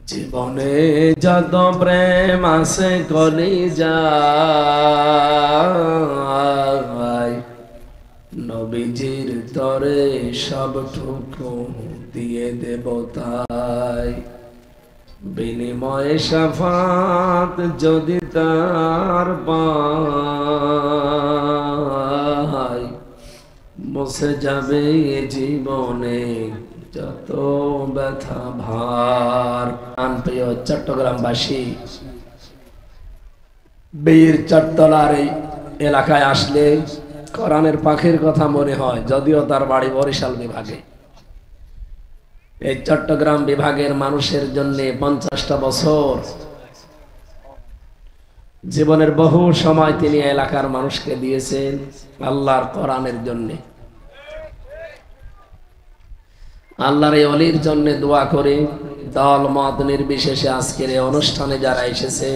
জীবনে যত প্রেম আছে কলিজায়, নবীজির তরে সবটুকু দিয়ে দেব তাই। বিনিময়ে শাফাত যদি তার পাই, মুছে যাবে জীবনে যত ব্যথা ভার। প্রিয় চট্টগ্রামবাসী, বীর চট্টলার এই এলাকায় আসলে কোরআনের পাখির কথা মনে হয়, যদিও তার বাড়ি বরিশাল বিভাগে। এই চট্টগ্রাম বিভাগের মানুষের জন্য 50টা বছর জীবনের বহু সময় তিনি এলাকার মানুষকে দিয়েছেন আল্লাহর কোরআনের জন্য। আল্লাহর এই ওলির জন্য দোয়া করে দল মত নির্বিশেষে আজকের এই অনুষ্ঠানে যারা এসেছে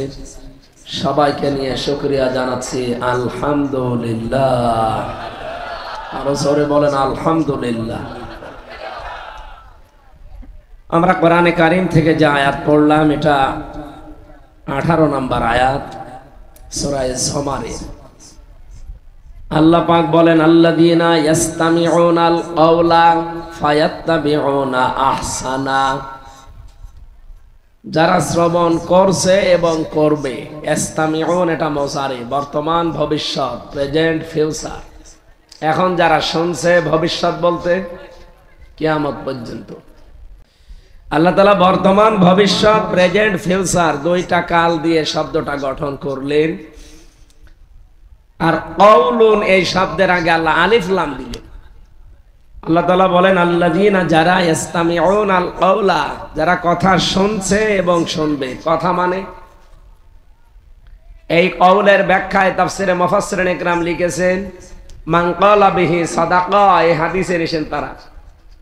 সবাইকে নিয়ে শুকরিয়া জানাচ্ছি, আলহামদুলিল্লাহ। আরো জোরে বলেন আলহামদুলিল্লাহ। আমরা কোরআনে কারিম থেকে যে আয়াত পড়লাম, এটা 18 নম্বর আয়াত সূরা জুমারে। আল্লাহ পাক বলেন, আল্লাযীনা ইয়াসতামিউনাল কাওলা ফায়াত্তাবিউনা আহসানা। যারা শ্রবণ করছে এবং করবে। ইস্তামিউন এটা মুজারি, বর্তমান ভবিষ্যৎ, প্রেজেন্ট ফিউচার। এখন যারা শুনছে, ভবিষ্যৎ বলতে কিয়ামত পর্যন্ত। আল্লাহ তাআলা বর্তমান ভবিষ্যৎ প্রেজেন্ট ফিউচার দুইটা কাল দিয়ে শব্দটা গঠন করলেন। আর কওলুন এই শব্দের আগে আল্লাহ আলিফ লাম দিলেন। আল্লাহ তাআলা বলেন, আল্লাযীনা যারা ইস্তামিউনাল কাওলা, যারা কথা শুনছে এবং শুনবে। কথা মানে এই কওলের ব্যাখ্যায় তাফসিরে মুফাসসিরিন ইকরাম লিখেছেন, মান ক্বালা বিহি সাদাকা। এই হাদিসে এসেছেন তারা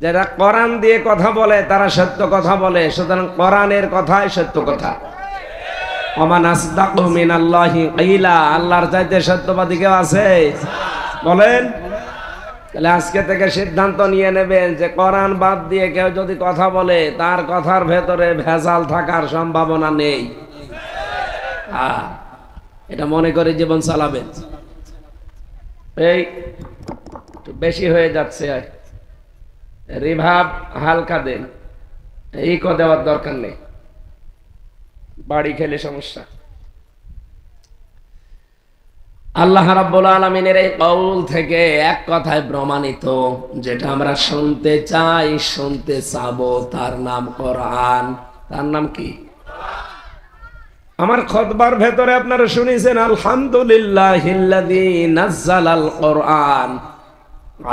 যারা কোরআন দিয়ে কথা বলে তারা সত্য কথা বলে, সুতরাং কোরআনের কথাই সত্য কথা। ওমান আসদাকু মিনাল্লাহি কিলা। আল্লাহর চাইতে সত্যবাদী কেউ আছে? বলেন। তাহলে আজকে থেকে সিদ্ধান্ত নিয়ে নেবেন যে কোরআন বাদ দিয়ে কেউ যদি কথা বলে তার কথার ভেতরে ভেজাল থাকার সম্ভাবনা নেই। এটা মনে করে জীবন চালাবেন। এই বেশি হয়ে যাচ্ছে, রিভাব হালকা দেন, ইকো দেওয়ার দরকার নেই, বাড়ি খেলে সমস্যা। আল্লাহ রাব্বুল আলামিনের এই কওল থেকে এক কথায় প্রমাণিত, যেটা আমরা শুনতে চাই, শুনতে চাবো, তার নাম কোরআন। তার নাম কি? আমার খুতবার ভেতরে আপনারা শুনেছেন, আলহামদুলিল্লাহিল্লাযী নাযালাল কোরআন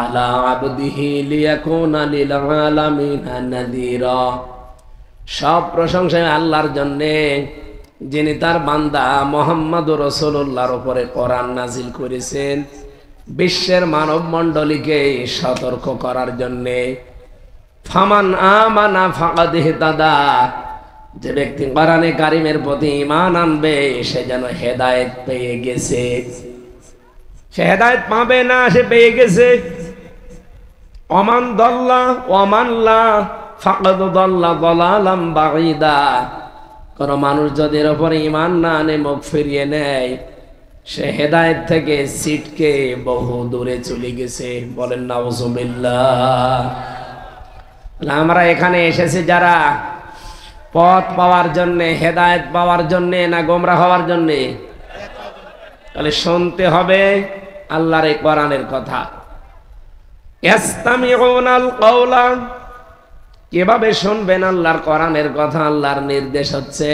আলা আবদিহি লিয়াকুনা লিল আলামিনা নাযীরা। সব প্রশংসা আল্লাহর জন্যে, যিনি তার বান্দা মুহাম্মদুর রাসূলুল্লাহর উপরে কোরআন নাজিল করেছেন বিশ্বের মানব মণ্ডলীকে সতর্ক করার জন্যে। ফামান আমানা ফাকাদ ইহতাদা। যে ব্যক্তি কোরআনে কারিমের প্রতি ঈমান আনবে সে যেন হেদায়েত পেয়ে গেছে। সে হেদায়েত পাবে না, সে পেয়ে গেছে। ওমান দাল্লা ওয়ামান লা ফাকাদ দাল্লা দালালাম বাঈদা। কোন মানুষ যদি এর উপরে ঈমান না আনে, মুখ ফিরিয়ে নেয়, সে হেদায়েত থেকে ছিটকে বহু দূরে চলে গেছে। বলেন নাউজুবিল্লাহ। আমরা এখানে এসেছি যারা পথ পাওয়ার জন্য, হেদায়েত পাওয়ার জন্য, না গোমরাহ হওয়ার জন্য? তাহলে শুনতে হবে আল্লাহর এই কোরআনের কথা। ইস্তামিউনাল কাওলা, কিভাবে শুনবেন আল্লাহর কোরআনের কথা? আল্লাহর নির্দেশ হচ্ছে,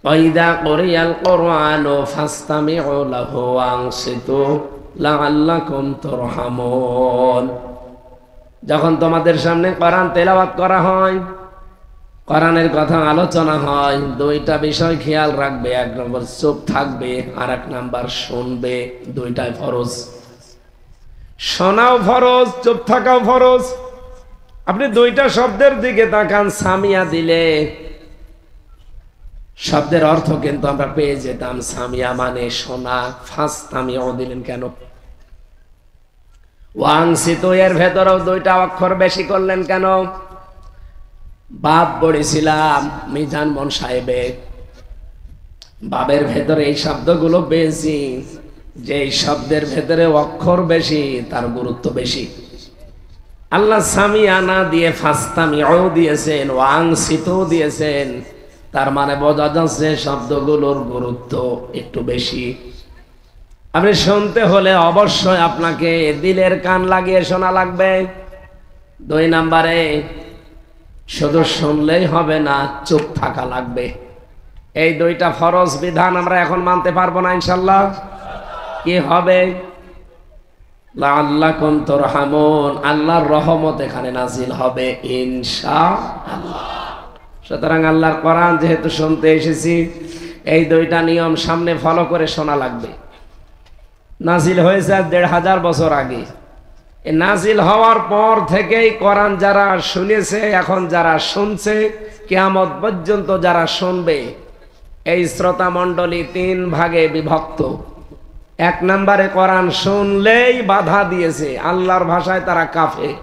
ওয়াইদা কুরিয়াল কুরআনু ফাসতামিউ লাহু ওয়ানসিতু লাআল্লাকুম তুরহামুন। যখন তোমাদের সামনে কোরআন তেলাওয়াত করা হয়, কোরআনের কথা আলোচনা হয়, দুইটা বিষয় খেয়াল রাখবে। এক নম্বর চুপ থাকবে, আর এক নম্বর শুনবে। দুইটাই ফরজ। শোনাও ফরজ, চুপ থাকাও ফরজ। আপনি দুইটা শব্দের দিকে তাকান, সামিয়া দিলে শব্দের অর্থ কিন্তু আমরা পেয়ে যেতাম। সামিয়া মানে শোনা। ফাসতামিউ দিলেন কেন? ওয়াংসিতু এর ভেতরেও দুইটা অক্ষর বেশি করলেন কেন? বাপ পড়েছিলাম মিজান মন সাহেবে, বাবের ভেতরে এই শব্দগুলো বেশি, যে এই শব্দের ভেতরে অক্ষর বেশি তার গুরুত্ব বেশি। আল্লাহ সামিয়ানা দিয়ে ফাস্তামিউ দিয়েছেন, ওয়াংসিতু দিয়েছেন, তার মানে বোঝা যাচ্ছে শব্দগুলোর গুরুত্ব একটু বেশি। আপনি শুনতে হলে অবশ্যই আপনাকে দিলের কান লাগিয়ে শোনা লাগবে। 2 নম্বরে শুধু শুনলেই হবে না, চুপ থাকা লাগবে। এই 2টা ফরজ বিধান আমরা এখন মানতে পারবো না ইনশাল্লাহ। কি হবে? লাআল্লাকুম তুরহামুন, আল্লাহর রহমত এখানে নাজিল হবে ইনশাআল্লাহ। সুতরাং আল্লাহর কোরআন যেহেতু শুনতে এসেছি, এই 2টা নিয়ম সামনে ফলো করে শোনা লাগবে। নাজিল হয়েছে 1500 বছর আগে। এই নাজিল হওয়ার পর থেকেই কোরআন যারা শুনেছে, এখন যারা শুনছে, কিয়ামত পর্যন্ত যারা শুনবে, এই শ্রোতা মণ্ডলী 3 ভাগে বিভক্ত। 1 নম্বরে কোরআন শুনলেই বাধা দিয়েছে, আল্লাহর ভাষায় তারা কাফের।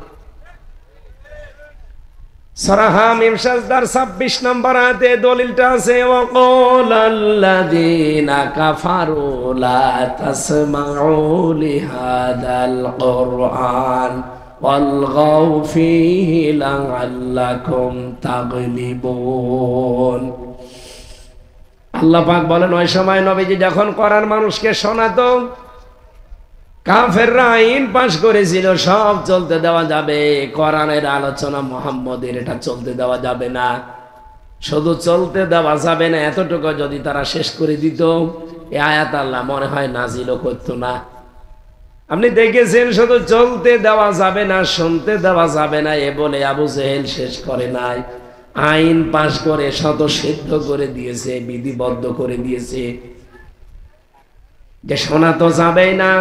সূরা হামিম সাজদার 26 নম্বর আয়াতে দলিলটা আছে, ওয়াকালাল্লাযীনা কাফারু লা তাসমাউ লিহাদাল কুরআন ওয়ালগাউ ফীহি লাআল্লাকুম তাগলিবুন। আল্লাহ পাক বলেন, ওই সময় নবীজি যখন কোরআন মানুষকে শোনাতো, কাফেররা আইন পাশ করেছিল সব চলতে দেওয়া যাবে, কোরআনের আলোচনা মুহাম্মদের এটা চলতে দেওয়া যাবে না। শুধু চলতে দেওয়া যাবে না এতটুকু যদি তারা শেষ করে দিত, এই আয়াত আল্লাহ মনে হয় নাজিলও করতো না। আপনি দেখেছেন শুধু চলতে দেওয়া যাবে না, শুনতে দেওয়া যাবে না এ বলে আবু জেহেল শেষ করে নাই, আইন পাশ করে শতসিদ্ধ করে দিয়েছে, বিধিবদ্ধ করে দিয়েছে যে শোনা তো যাবেই না।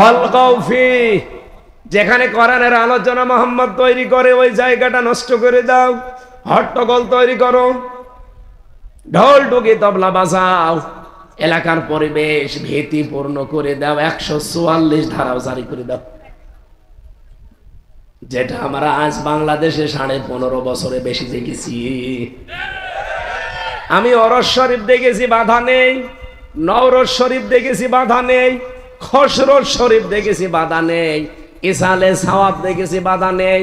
অলগাউ ফি, যেখানে কোরআনের আলোচনা মুহাম্মদ তৈরি করে ওই জায়গাটা নষ্ট করে দাও, হট্টগোল তৈরি করো, ঢোল টুকি তবলা বাজাও, এলাকার পরিবেশ ভীতিপূর্ণ করে দাও, 144 ধারাও জারি করে দাও। যেটা আমরা আজ বাংলাদেশে 15.5 বছরে বেশি দেখেছি। আমি ওরস শরীফ দেখেছি, বাধা নেই। নওরোজ শরীফ দেখেছি, বাধা নেই। খসরোজ শরীফ দেখেছি, বাধা নেই। ইসালে সাওয়াব দেখেছি, বাধা নেই।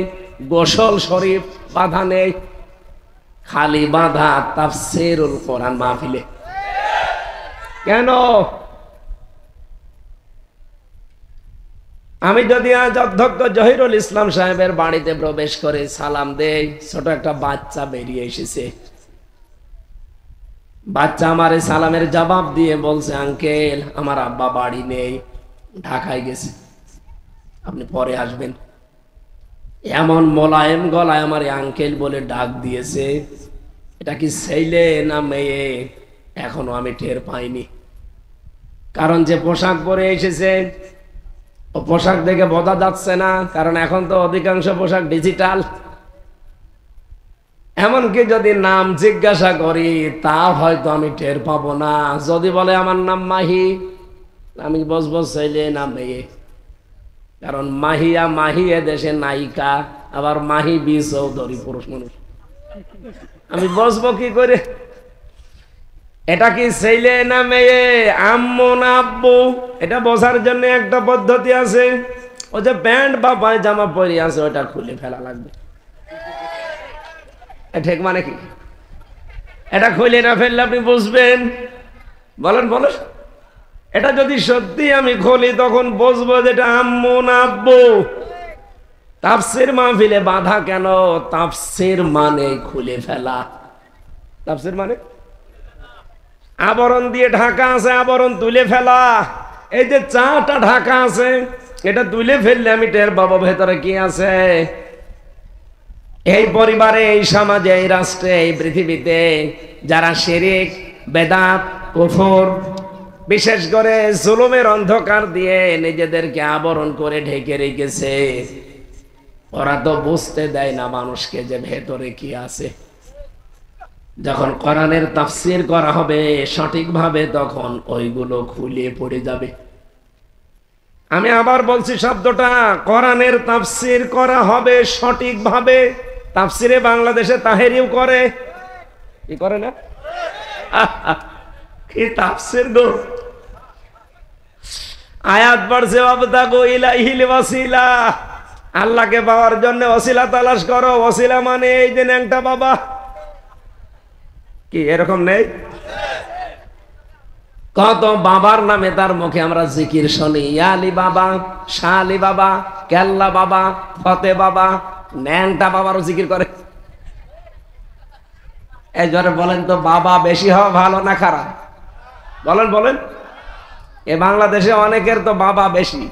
গোসল শরীফ, বাধা নেই। খালি বাধা তাফসীরুল কোরআন মাহফিলে। কেন? আমি যদি আজ অধ্যক্ষ জহিরুল ইসলাম সাহেবের বাড়িতে প্রবেশ করে সালাম দেই, ছোট একটা বাচ্চা বেরিয়ে এসেছে, বাচ্চা আমারে সালামের জবাব দিয়ে বলছে, আঙ্কেল আমার আব্বা বাড়ি নেই, ঢাকায় গেছে, আপনি পরে আসবেন। এমন মোলায়েম গলায় আমার আঙ্কেল বলে ডাক দিয়েছে, এটা কি ছেলে না মেয়ে এখনো আমি টের পাইনি। কারণ যে পোশাক পরে এসেছে ও পোশাক দেখে বোঝা যাচ্ছে না, কারণ এখন তো অধিকাংশ পোশাক ডিজিটাল। এমনকি যদি নাম জিজ্ঞাসা করি তা হয়তো আমি টের পাবো না। যদি বলে আমার নাম মাহি, আমি বসবো ছেলে না মেয়ে, কারণ মাহিয়া মাহি এ দেশে নায়িকা, আবার মাহি বি চৌধুরী পুরুষ মানুষ। আমি বসবো কি করে? এটা কি ছেলে না মেয়ে, আম্মু না আব্বু, এটা বোঝার জন্য একটা পদ্ধতি আছে। ও যে প্যান্ট বা পায়জামা পরে আছে ওটা খুলে ফেলা লাগবে। ঠিক মানে কি? এটা খুলে না ফেললে আপনি বুঝবেন? বলেন বলেন। এটা যদি সত্যি আমি খুলি তখন বুঝবো যে এটা আম্মু না আব্বু। তাফসীর মাহফিলে বাধা কেন? তাফসীর মানে খুলে ফেলা। তাফসীর মানে আবরণ দিয়ে ঢাকা আছে, আবরণ তুলে ফেলা। এই যে চাটা ঢাকা আছে, এটা তুলে ফেললে আমি টের পাবো ভেতরে কি আছে। এই পরিবারে, এই সমাজে, এই রাষ্ট্রে, এই পৃথিবীতে যারা শিরক, বেদাত, কুফর, বিশেষ করে জুলুমের অন্ধকার দিয়ে নিজেদেরকে আবরণ করে ঢেকে রেখেছে, ওরা তো বুঝতে দেয় না মানুষকে যে ভেতরে কি আছে। যখন কোরআনের তাফসীর করা হবে সঠিকভাবে, তখন ওইগুলো খুলে পড়ে যাবে। আমি আবার বলছি শব্দটা, কোরআনের তাফসীর করা হবে সঠিকভাবে, তাফসিরে বাংলাদেশে তাহেরিও করে, কি করে না? কি তাফসির গো! আয়াত পড়ছে ওয়াবতাগু ইলাইহিল ওয়াসিলা, আল্লাহকে পাওয়ার জন্য ওসিলা তালাশ করো। ওসিলা মানে এই যে ন্যাংটা বাবা, কি এরকম নেই? কত বাবার নামে তার মুখে আমরা জিকির শুনি, ইয়া আলী বাবা, শাহ আলী বাবা, কেল্লা বাবা, ফতে বাবা, ন্যাংটা বাবারও জিকির করে। এই জন্য বলেন তো, বাবা বেশি হওয়া ভালো না খারাপ? বলেন বলেন। এ বাংলাদেশে অনেকের তো বাবা বেশি।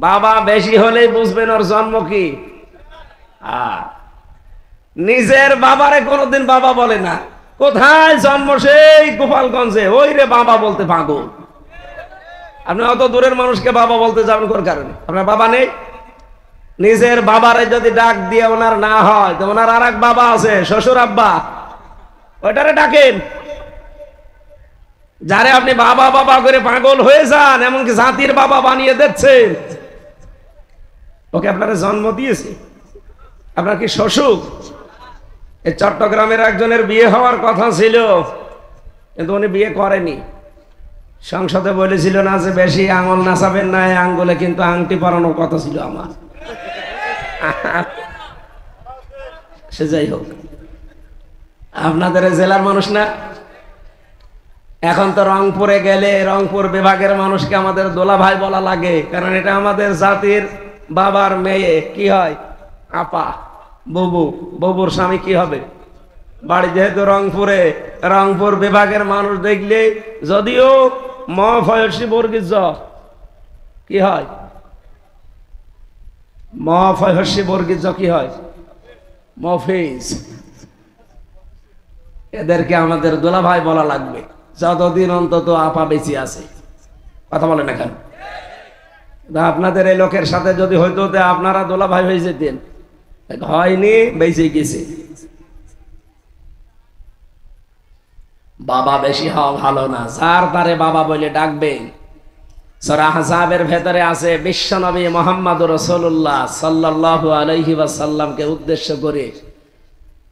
বাবা বেশি হলেই বুঝবেন ওর জন্ম কি। নিজের বাবারে কোনোদিন বাবা বলে না। কোথায় জন্ম? সেই গোপালগঞ্জে। ওই রে বাবা বলতে পাগল। আপনি অত দূরের মানুষকে বাবা বলতে যাবেন কোন কারণে? আপনার বাবা নেই? নিজের বাবারে যদি ডাক দিয়ে ওনার না হয়, তো ওনার আর এক বাবা আছে, শ্বশুর আব্বা, ওইটারে ডাকেন। যারে আপনি বাবা বাবা করে পাগল হয়ে যান, এমনকি জাতির বাবা বানিয়ে দিচ্ছেন, ওকে আপনারা জন্ম দিয়েছে, আপনার কি শ্বশুর? এই চট্টগ্রামের একজনের বিয়ে হওয়ার কথা ছিল, কিন্তু উনি বিয়ে করেনি। সংসদে বলেছিল না যে বেশি আঙুল নাচাবেন না, আঙ্গুলে কিন্তু আংটি পরানোর কথা ছিল আমার। সে যাই হোক, আপনাদের জেলার মানুষ না। এখন তো রংপুরে গেলে রংপুর বিভাগের মানুষকে আমাদের দোলা ভাই বলা লাগে, কারণ এটা আমাদের জাতির বাবার মেয়ে। কি হয়? আপা, বুবু। বুবুর স্বামী কি হবে? বাড়ি যেহেতু রংপুরে, রংপুর বিভাগের মানুষ দেখলে যদিও মফয়সী বর্গীর জ কি হয়? মফয়সী বর্গীর জ কি হয়? মফিজ। এদেরকে আমাদের দোলা ভাই বলা লাগবে যতদিন অন্তত আপা বেঁচে আছে। কথা বলে না কেন? আপনাদের এই লোকের সাথে যদি হইতো, আপনারা দোলা ভাই হয়ে যেতেন। হয়নি, বেঁচে গেছে। বাবা বেশি হওয়া ভালো না। যার তারে বাবা বলে ডাকবেন। সূরা আহজাবের ভেতরে আছে, বিশ্বনবী মুহাম্মদুর রাসূলুল্লাহ সাল্লাল্লাহু আলাইহি ওয়াসাল্লামকে উদ্দেশ্য করে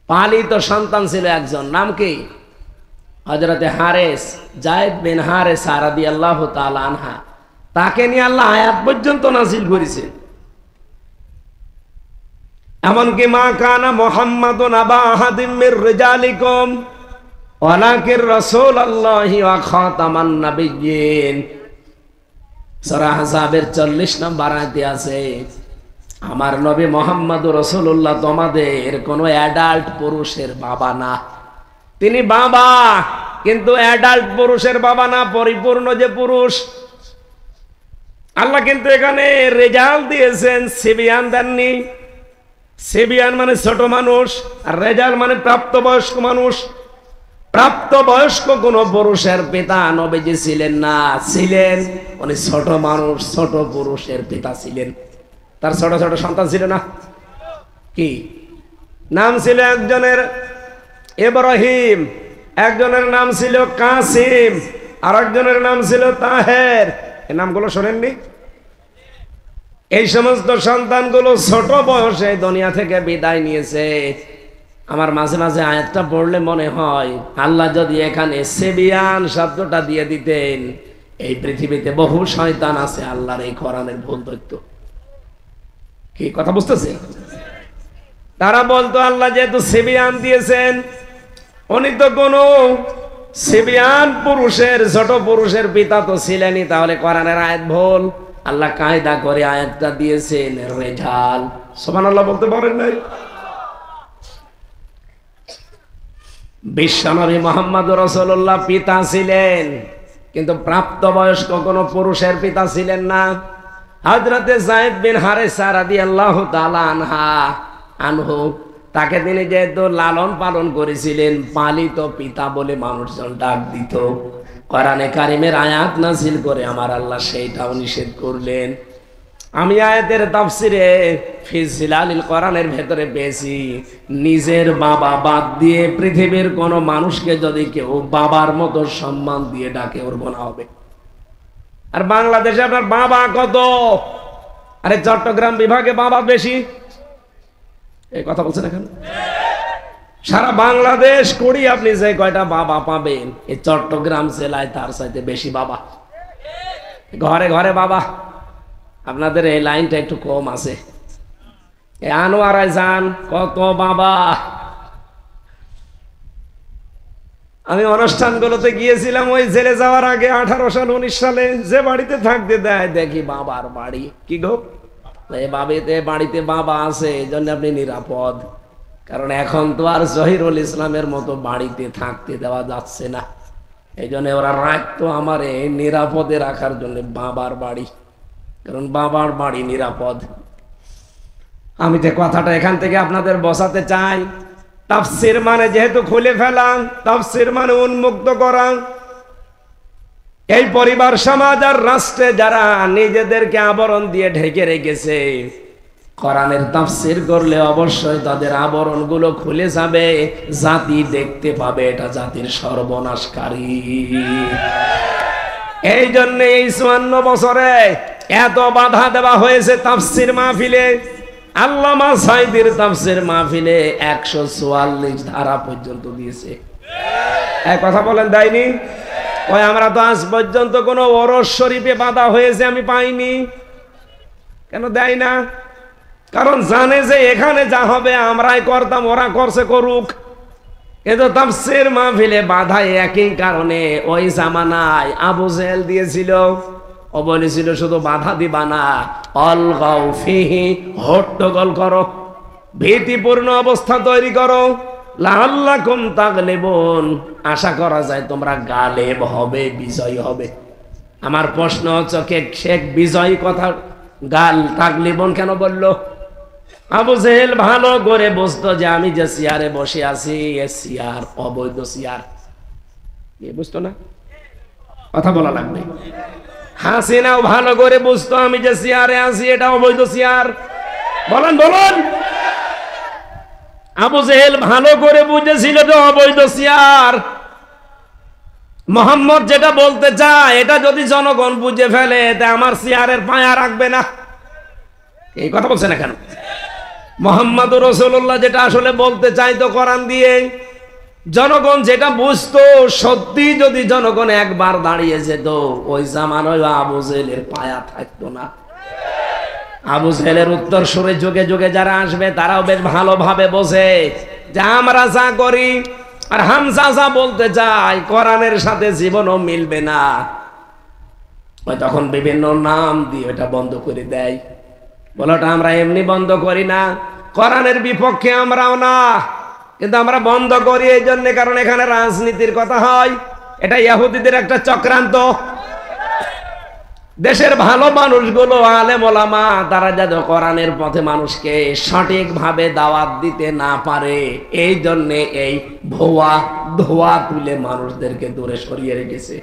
পালিত সন্তান ছিল একজন। নাম কি? হযরতে হারেস, যায়েদ বিন হারেস রাদিয়াল্লাহু তাআলা আনহা। তাকে নিয়ে আল্লাহ আয়াত পর্যন্ত নাযিল করেছে। এমনকি মা কানা মুহাম্মাদুন আবা আহাদিম মির রিজালিকুম ওয়ালাকিন রাসূলুল্লাহি ওয়া খাতামান নাবিয়্যিন। সূরা আহজাবের 40 নম্বর আয়াতে আছে, আমার নবী মুহাম্মদুর রাসূলুল্লাহ তোমাদের কোনো অ্যাডাল্ট পুরুষের বাবা না। তিনি বাবা, কিন্তু অ্যাডাল্ট পুরুষের বাবা না, পরিপূর্ণ যে পুরুষ। আল্লাহ কিন্তু এখানে রেজাল্ট দিয়েছেন, সিবিয়ান দেননি। সিবিয়ান মানে ছোট মানুষ, আর রেজাল্ট মানে প্রাপ্তবয়স্ক মানুষ। প্রাপ্তবয়স্ক কোন পুরুষের পিতা নবীজি ছিলেন না, ছিলেন উনি ছোট মানুষ, ছোট পুরুষের পিতা ছিলেন। তার ছোট ছোট সন্তান ছিল না? কি নাম ছিল? একজনের ইব্রাহিম, একজনের নাম ছিল কাসিম, আর একজনের নাম ছিল তাহের। এই নামগুলো শোনেননি? এই সমস্ত সন্তানগুলো ছোট বয়সে দুনিয়া থেকে বিদায় নিয়েছে। আমার মাঝে মাঝে আয়াতটা পড়লে মনে হয়, আল্লাহ যদি এখানে সেবিয়ান শব্দটা দিয়ে দিতেন, এই পৃথিবীতে বহু শয়তান আছে আল্লাহর এই কোরআনের ভুল ধরত। কি কথা বুঝতেছে? তারা বলতো আল্লাহ যেহেতু সেবিয়ান দিয়েছেন, উনি তো কোন সেবিয়ান পুরুষের, ছোট পুরুষের পিতা তো ছিলেনই, তাহলে কোরআনের আয়াত ভুল। আল্লাহ কায়দা করে আয়াতটা দিয়েছেন রেজাল। সুবহানাল্লাহ বলতে পারেন নাই? বিশ্বনবী মুহাম্মদুর রাসূলুল্লাহ পিতা ছিলেন, কিন্তু প্রাপ্তবয়স্ক কোন পুরুষের পিতা ছিলেন না। হযরতে যায়েদ বিন হারেসা রাদিয়াল্লাহু তাআলা আনহু, তাকে তিনি যেহেতু লালন পালন করেছিলেন, পালিত পিতা বলে মানুষজন ডাক দিত। কোরআনে কারিমের আয়াত নাযিল করে আমার আল্লাহ সেইটাও নিষেধ করলেন। আমি আয়াতের তাফসিরে ফি জিলালিল কোরআনের ভেতরে পেয়েছি, নিজের বাবা বাদ দিয়ে পৃথিবীর কোন মানুষকে যদি কেউ বাবার মতো সম্মান দিয়ে ডাকে, ওর গোনাহ হবে। আর বাংলাদেশে আপনার বাবা কত? আরে চট্টগ্রাম বিভাগে বাবা বেশি। এই কথা বলছেন এখন? সারা বাংলাদেশ করি আপনি যে কয়টা বাবা পাবেন, এই চট্টগ্রাম জেলায় তার চাইতে বেশি বাবা। ঘরে ঘরে বাবা। আপনাদের এই লাইনটা একটু কম আছে। এই আনোয়ারায় যান, কত বাবা। আমি অনুষ্ঠানগুলোতে গিয়েছিলাম ওই জেলে যাওয়ার আগে 18 সাল 19 সালে, যে বাড়িতে থাকতে দেয় দেখি বাবার বাড়ি। কি গো, বাড়িতে বাবা আছে, এই জন্য আপনি নিরাপদ। কারণ এখন তো আর জহিরুল ইসলামের মতো বাড়িতে থাকতে দেওয়া যাচ্ছে না। এই জন্য ওরা রাখতো আমার নিরাপদে রাখার জন্য বাবার বাড়ি, কারণ বাবার বাড়ি নিরাপদ। আমি তো কথাটা এখান থেকে আপনাদের বসাতে চাই। তাফসীর মানে যেহেতু খুলে ফেলা, তাফসীর মানে উন্মুক্ত করা। এই পরিবার সমাজ আর রাষ্ট্রে যারা নিজেদেরকে আবরণ দিয়ে ঢেকে রেখেছে, কোরআনের তাফসীর করলে অবশ্যই তাদের আবরণগুলো খুলে যাবে, জাতি দেখতে পাবে এটা জাতির সর্বনাশকারী। এই জন্য এই 54 বছরে এত বাধা দেওয়া হয়েছে তাফসীর মাহফিলে। আল্লামা সাঈদীর তাফসীর মাহফিলে 144 ধারা পর্যন্ত দিয়েছে। এক কথা বলেন, দেয়নি? ওই আমরা তো আজ পর্যন্ত কোনো ওরস শরীফে বাধা হয়েছে আমি পাইনি। কেন দেয় না? কারণ জানে যে এখানে যা হবে আমরাই করতাম, ওরা করছে করুক। কিন্তু তাফসীর মাহফিলে বাধা একই কারণে। ওই জামানায় আবু জেহেল দিয়েছিল, ও বলেছিল শুধু বাধা দিবা না, অলগাও ফিহি, হট্টগোল করো, ভীতিপূর্ণ অবস্থা তৈরি করো, লাআল্লাকুম তাগলিবুন, আশা করা যায় তোমরা গালেব হবে, বিজয়ী হবে। আমার প্রশ্ন হচ্ছে, শেখ বিজয়ী কথা গাল তাগলিবুন কেন বললো? আবু জেহেল ভালো করে বুঝতো যে আমি যে চেয়ারে বসে আছি এ চেয়ার অবৈধ চেয়ার। বুঝতো না? কথা বলা লাগবে। হাসিনাও ভালো করে বুঝতো আমি যে চেয়ারে আছি এটা অবৈধ চেয়ার। বলেন বলেন। আবু জেহেল ভালো করে বুঝেছিল যে অবৈধ চেয়ার। মোহাম্মদ যেটা বলতে চায় এটা যদি জনগণ বুঝে ফেলে তা আমার চেয়ারের পায়া রাখবে না। এই কথা বলছে না কেন? মোহাম্মদ রাসূলুল্লাহ যেটা আসলে বলতে চাইতো কোরআন দিয়ে, জনগণ যেটা বুঝতো, সত্যি যদি জনগণ একবার দাঁড়িয়ে যেত ওই জামানায় আবু জেহেলের পায়া থাকতো না। আবু জেহেলের উত্তর সুরে যুগে যুগে যারা আসবে তারাও বেশ ভালোভাবে বোঝে যে আমরা যা করি আর হামজা যা বলতে চাই কোরআনের সাথে জীবনও মিলবে না। ওই তখন বিভিন্ন নাম দিয়ে এটা বন্ধ করে দেয়। বলোটা আমরা এমনি বন্ধ করি না, কোরআনের বিপক্ষে আমরাও না, কিন্তু আমরা বন্ধ করি এই জন্য কারণ এখানে রাজনীতির কথা হয়। এটা ইহুদিদের একটা চক্রান্ত। দেশের ভালো মানুষগুলো আলেম ওলামা তারা যাতে কোরআনের পথে মানুষকে সঠিকভাবে দাওয়াত দিতে না পারে, এই জন্যে এই ভুয়া ধোয়া তুলে মানুষদেরকে দূরে সরিয়ে রেখেছে।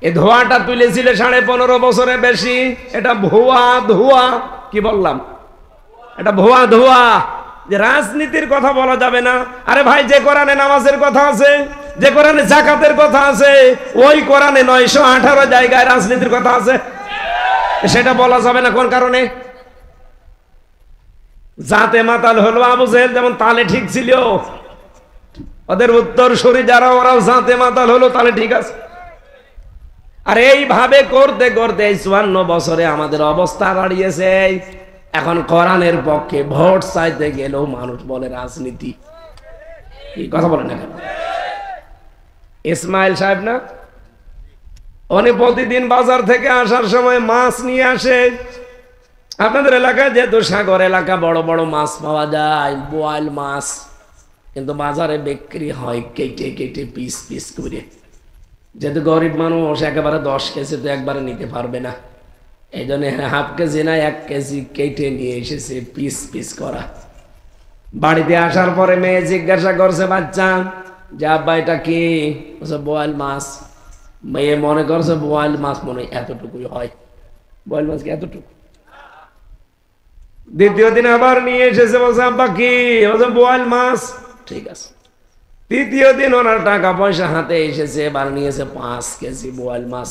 এই ধোয়াটা তুলেছিল 15.5 বছরে বেশি। এটা ভুয়া ধোয়া। কি বললাম? এটা ভুয়া ধোয়া। যে রাজনীতির কথা বলা যাবে না। আরে ভাই, যে কোরআনে নামাজের কথা আছে, যে কোরআনে যাকাতের কথা আছে, ওই কোরআনে 918 জায়গায় রাজনীতির কথা আছে। সেটা বলা যাবে না কোন কারণে? জাতে মাতাল হলো আবু জেহেল, যেমন তালে ঠিক ছিল। ওদের উত্তর সরি যারা, ওরাও জাতে মাতাল হলো, তালে ঠিক আছে। আর এইভাবে করতে করতে 54 বছরে আমাদের অবস্থা দাঁড়িয়েছে। এখন কোরআনের পক্ষে ভোট চাইতে গেলেও মানুষ বলে রাজনীতি। এই কথা বলে না কেন? ইসমাইল সাহেব না, উনি প্রতিদিন বাজার থেকে আসার সময় মাছ নিয়ে আসে। আপনাদের এলাকায় যেহেতু সাগর এলাকা, বড় বড় মাছ পাওয়া যায়, বোয়াল মাছ, কিন্তু বাজারে বিক্রি হয় কেটে কেটে পিস পিস করে। যেহেতু গরিব মানুষ একেবারে 10 কেজি তো একবারে নিতে পারবে না, এই জন্য হাফ কেজি না 1 কেজি কেটে নিয়ে এসেছে পিস পিস করা। বাড়িতে আসার পরে মেয়ে জিজ্ঞাসা করছে বাচ্চা যে আব্বা এটা কি? বোয়াল মাছ। মেয়ে মনে করছে বোয়াল মাছ মনে এতটুকুই হয়, বোয়াল মাছ কি এতটুকু? দ্বিতীয় দিন আবার নিয়ে এসেছে, বলছে আব্বা কি? বোয়াল মাছ। ঠিক আছে। তৃতীয় দিন ওনার টাকা পয়সা হাতে এসেছে, এবার নিয়েছে 5 কেজি বোয়াল মাছ,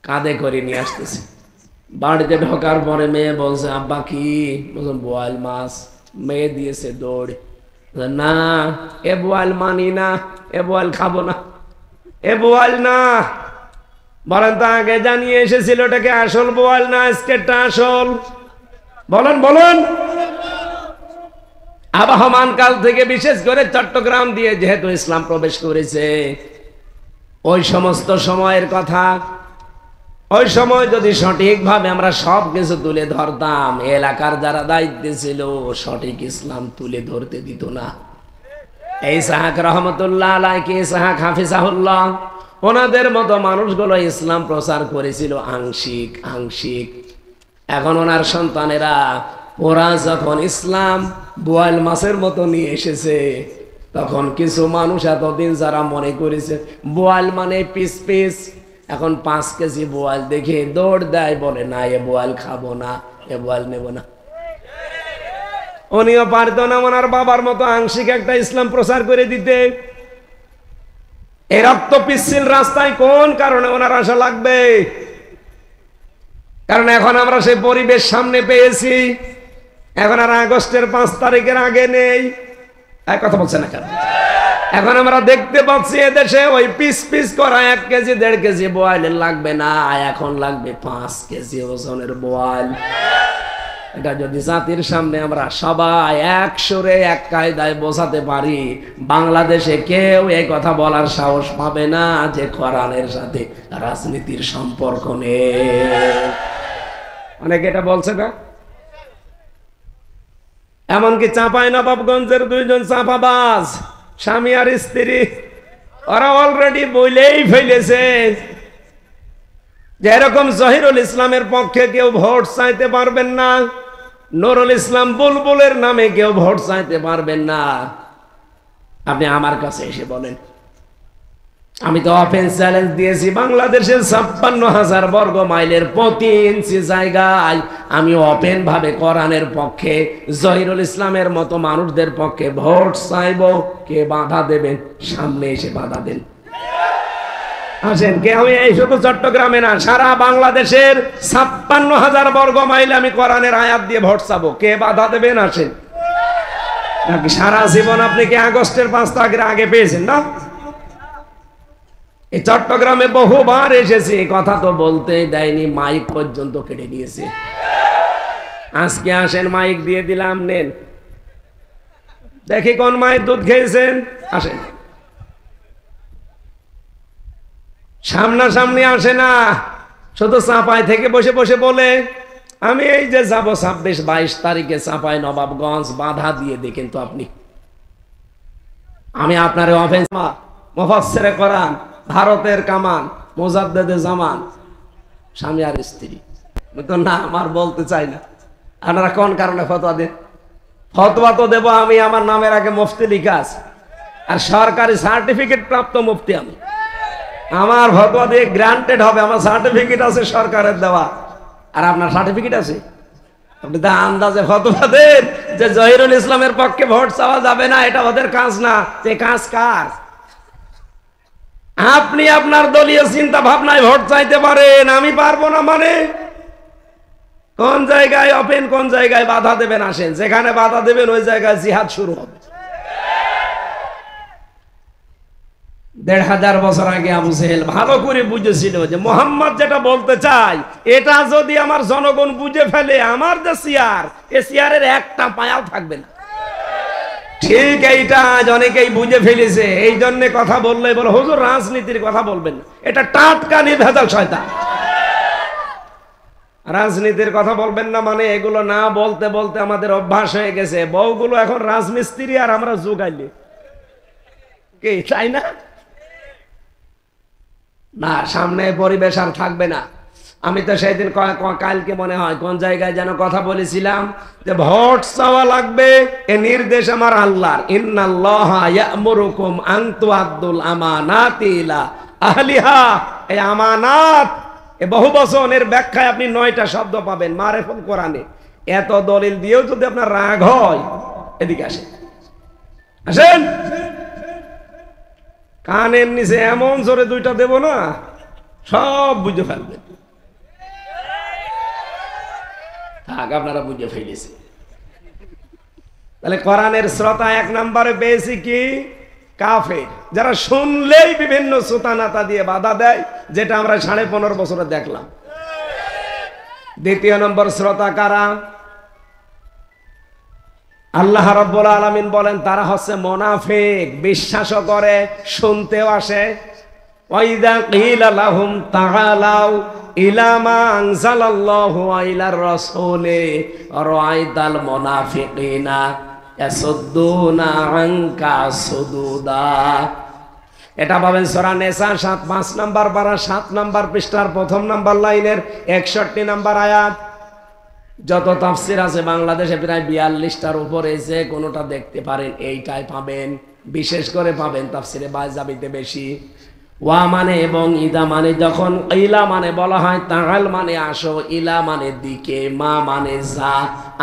কাঁধে করে নিয়ে আসতেছে। বাড়িতে ঢোকার পরে মেয়ে বলছে আব্বা কি? বলছে বোয়াল মাছ। মেয়ে দিয়েছে দৌড়ে, না এ বোয়াল মানি না, এ বোয়াল খাবো না, এ বোয়াল না। বলেন তো আগে জানিয়ে এসেছিল ওটাকে আসল বোয়াল না আজকেরটা আসল? বলেন বলেন। আবহমান কাল থেকে বিশেষ করে চট্টগ্রাম দিয়ে যেহেতু ইসলাম প্রবেশ করেছে, ওই সমস্ত সময়ের কথা, ওই সময় যদি সঠিকভাবে আমরা সব কিছু তুলে ধরতাম, এলাকার যারা দায়িত্বে ছিল সঠিক ইসলাম তুলে ধরতে দিত না। এই ইসহাক রহমতুল্লাহ আলাইহি, ইসহাক হাফিজাহুল্লাহ, ওনাদের মতো মানুষগুলো ইসলাম প্রচার করেছিল আংশিক আংশিক। এখন ওনার সন্তানেরা ওরা যখন ইসলাম বোয়াল মাছের মতো নিয়ে এসেছে, তখন কিছু মানুষ এতদিন যারা মনে করেছে বোয়াল মানে পিস পিস, এখন 5 কেজি বোয়াল দেখে দৌড় দেয়, বলে না এ বোয়াল খাবো না, এ বোয়াল নেব না। উনিও পারত না ওনার বাবার মতো আংশিক একটা ইসলাম প্রচার করে দিতে। এই রক্ত পিচ্ছিল রাস্তায় কোন কারণে ওনার আশা লাগবে? কারণ এখন আমরা সেই পরিবেশ সামনে পেয়েছি। এখন আর আগস্টের 5 তারিখের আগে নেই। এক কথা বলছে না কেন? এখন আমরা দেখতে পাচ্ছি এদেশে ওই পিস পিস করা 1 কেজি 1.5 কেজি বোয়ালের লাগবে না, এখন লাগবে 5 কেজি ওজনের বোয়াল। এটা যদি জাতির সামনে আমরা সবাই এক সুরে এক কায়দায় বোঝাতে পারি, বাংলাদেশে কেউ এই কথা বলার সাহস পাবে না যে কোরআনের সাথে রাজনীতির সম্পর্ক নেই। অনেকে এটা বলছে না? এমনকি চাঁপাইনবাবগঞ্জের 2 জন চাঁপাবাজ স্বামী আর স্ত্রী, ওরা অলরেডি বলেই ফেলেছে যে এরকম জহিরুল ইসলামের পক্ষে কেউ ভোট চাইতে পারবেন না, নুরুল ইসলাম বুলবুলের নামে কেউ ভোট চাইতে পারবেন না। আপনি আমার কাছে এসে বলেন। আমি তো ওপেন চ্যালেঞ্জ দিয়েছি, বাংলাদেশের 56,000 বর্গ মাইলের প্রতি ইঞ্চি জায়গায় আমি ওপেন ভাবে কোরআনের পক্ষে, জহিরুল ইসলামের মতো মানুষদের পক্ষে ভোট চাইব। কে বাধা দেবেন? সামনে এসে বাধা দেন। আসেন, কে? আমি এই শুধু চট্টগ্রামে না, সারা বাংলাদেশের 56,000 বর্গ মাইলে আমি কোরআনের আয়াত দিয়ে ভোট চাবো। কে বাধা দেবেন? আসেন। নাকি সারা জীবন আপনি কি আগস্টের 5 তারিখের আগে পেয়েছেন না? এই চট্টগ্রামে বহুবার এসেছি, কথা তো বলতে দেয়নি, মাইক পর্যন্ত কেটে দিয়েছে। আজকে আসেন, মাইক দিয়ে দিলাম, নেন দেখি কোন মায়ের দুধ খেয়েছেন। আসেন, সামনাসামনি আসে না, শুধু চাঁপাই থেকে বসে বসে বলে আমি এই যে যাবো 26-22 তারিখে চাঁপাইনবাবগঞ্জ, বাধা দিয়ে দেখেন তো আপনি। আমি আপনার অফেন্স মুফাসসিরে কোরআন, ভারতের কামান, মুজাদ্দেদে জামান, স্বামী আর স্ত্রী। তো না, আমার বলতে চাই না। আপনারা কোন কারণে ফতোয়া দেন? ফতোয়া তো দেবো আমি, আমার নামের আগে মুফতি লিখা আছে, আর সরকারি সার্টিফিকেট প্রাপ্ত মুফতি আমি। আমার ফতোয়া দিয়ে গ্রান্টেড হবে, আমার সার্টিফিকেট আছে সরকারের দেওয়া। আর আপনার সার্টিফিকেট আছে? আপনি তো আন্দাজে ফতোয়া দেন যে জহিরুল ইসলামের পক্ষে ভোট চাওয়া যাবে না, এটা ওদের কাজ না। যে কাজ কার? আপনি আপনার দলীয় চিন্তা ভাবনায় ভোট চাইতে পারেন, আমি পারবো না। মানে কোন জায়গায় ওপেন, কোন জায়গায় বাধা দেবেন? আসেন, যেখানে বাধা দেবেন ওই জায়গায় জিহাদ শুরু হবে। 1,500 বছর আগে আবু জেহেল ভালো করে বুঝেছিল যে মোহাম্মদ যেটা বলতে চাই, এটা যদি আমার জনগণ বুঝে ফেলে, আমার যে চেয়ার, এ চেয়ারের একটা পায়াও থাকবে না। ঠিক এইটা আজ অনেকেই বুঝে ফেলেছে। এই জন্য কথা বললে বলো হুজুর রাজনীতির কথা বলবেন না, এটা টাটকা নির্ভেজাল শয়তান। রাজনীতির কথা বলবেন না মানে এগুলো না বলতে বলতে আমাদের অভ্যাস হয়ে গেছে। বউগুলো এখন রাজমিস্ত্রি আর আমরা যোগাইলে কি চাই না? না, সামনে পরিবেশ আর থাকবে না। আমি তো সেই দিন কালকে মনে হয় কোন জায়গায় যেন কথা বলেছিলাম যে ভোট চাওয়া লাগবে, এ নির্দেশ আমার আল্লাহর। ইন্নাল্লাহা ইয়া'মুরুকুম আন তুআদ্দুল আমানাতি ইলা আহলিহা। এই আমানাত, এ বহু বচনের ব্যাখ্যায় আপনি 9টা শব্দ পাবেন মারেফুল কোরআনে। এত দলিল দিয়েও যদি আপনার রাগ হয়, এদিকে আসেন, আসেন, কানের নিচে এমন জোরে 2টা দেব না, সব বুঝে ফেলবেন। থাক, আপনারা বুঝে ফেলেছে। তাহলে কোরআনের শ্রোতা এক নম্বরে পেয়েছি কি? কাফের, যারা শুনলেই বিভিন্ন সুতানাতা দিয়ে বাধা দেয়, যেটা আমরা 15.5 বছরে দেখলাম। দ্বিতীয় নম্বর শ্রোতা কারা? আল্লাহ রাব্বুল আলামিন বলেন তারা হচ্ছে মুনাফিক, বিশ্বাসও করে, শুনতেও আসে। ওয়াইদা কিলা লাহুম তাআলাউ ইলা মা আনজালাল্লাহু ওয়া ইলার রাসূলি রাআইতাল মুনাফিকিনা ইয়াসুদ্দুনা আনকা সুদুদা। এটা পাবেন সূরা নিসা 5 নম্বর পারা 7 নম্বর পৃষ্ঠার 1ম নম্বর লাইনের 61 নম্বর আয়াত। যত তাফসির আছে বাংলাদেশে প্রায় 42টার উপরে, যে কোনোটা দেখতে পারেন এইটাই পাবেন। বিশেষ করে পাবেন তাফসিরে বাইজাবিতে বেশি। ওয়া মানে এবং ইদা মানে, যখন ইলা মানে বলা হয়, তাআল মানে আসো, ইলা মানে দিকে, মা মানে যা,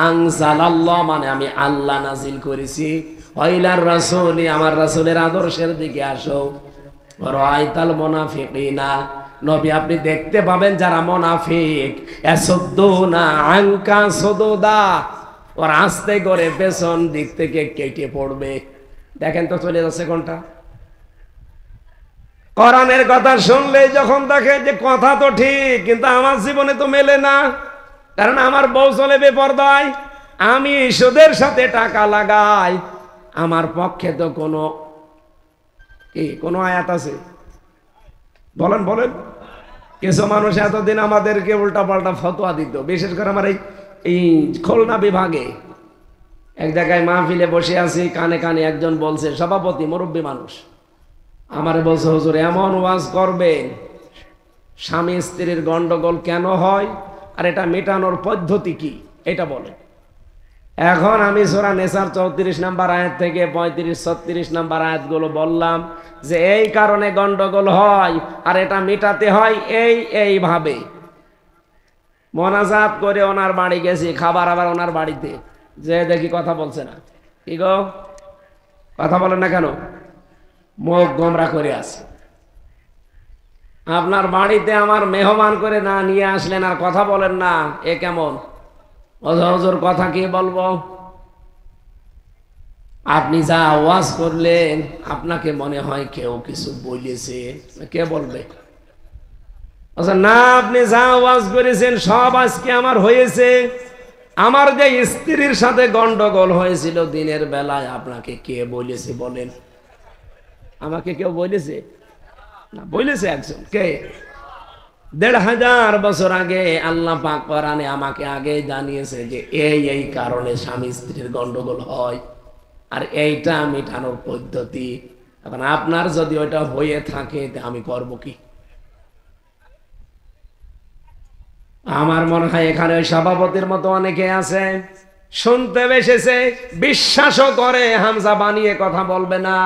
আনজালাল্লাহ মানে আমি আল্লাহ নাজিল করেছি, ওয়াইলার রাসূলি আমার রাসূলের আদর্শের দিকে আসো, রাআইতাল মুনাফিকিনা নবী আপনি দেখতে পাবেন যারা মুনাফিক, ইয়াসুদ্দুনা আনকা সুদুদা, ওর আস্তে করে পেছন দিক থেকে কেটে পড়বে। দেখেন তো চলে যাচ্ছে কোনটা? কোরআনের কথা শুনলে যখন দেখে যে কথা তো ঠিক, কিন্তু আমার জীবনে তো মেলে না, কারণ আমার বউ চলে বেপরদায়, আমি সুদের সাথে টাকা লাগাই, আমার পক্ষে তো কোনো আয়াত আছে? বলেন বলেন। কিছু মানুষ এতদিন আমাদেরকে উল্টা পাল্টা ফতোয়া দিত, বিশেষ করে আমার এই খুলনা বিভাগে এক জায়গায় মাহফিলে বসে আছি, কানে কানে একজন বলছে, সভাপতি মুরব্বী মানুষ, আমারে বলছে হুজুর এমন ওয়াজ করবেন স্বামী স্ত্রীর গন্ডগোল কেন হয় আর এটা মেটানোর পদ্ধতি কি, এটা বলে। এখন আমি সূরা নিসার 34 নম্বর আয়াত থেকে 35-36 নম্বর আয়াতগুলো বললাম যে এই কারণে গন্ডগোল হয় আর এটা মেটাতে হয় এইভাবে। মোনাজাত করে ওনার বাড়ি গেছি, খাবার আবার ওনার বাড়িতে, যে দেখি কথা বলছে না। কি গো, কথা বলেন না কেন? মুখ গোমরা করে আছে। আপনার বাড়িতে আমার মেহমান করে না নিয়ে আসলেন আর কথা বলেন না, এ কেমন? হুজুর কথা কি বলবো? আপনি যা আওয়াজ করলেন আপনাকে মনে হয় কেউ কিছু বলেছে, কে বলবে? আচ্ছা না, আপনি যা আওয়াজ করেছেন সব আজকে আমার হয়েছে। আমার যে স্ত্রীর সাথে গন্ডগোল হয়েছিল দিনের বেলায়, আপনাকে কে বলেছে বলেন? আমাকে কেউ বলেছে না? বলেছে একজন। কে? 1500 বছর আগে আল্লাহ পাক কোরআনে আমাকে আগে জানিয়েছে যে এই কারণে স্বামী স্ত্রীর গন্ডগোল হয় আর এইটা মেটানোর পদ্ধতি। এখন আপনার যদি ওইটা হয়ে থাকে আমি করব কি? আমার মনে হয় এখানে ওই সভাপতির মতো অনেকে আছে, শুনতে বেসেছে, বিশ্বাসও করে, হামজা বানিয়ে কথা বলবে না,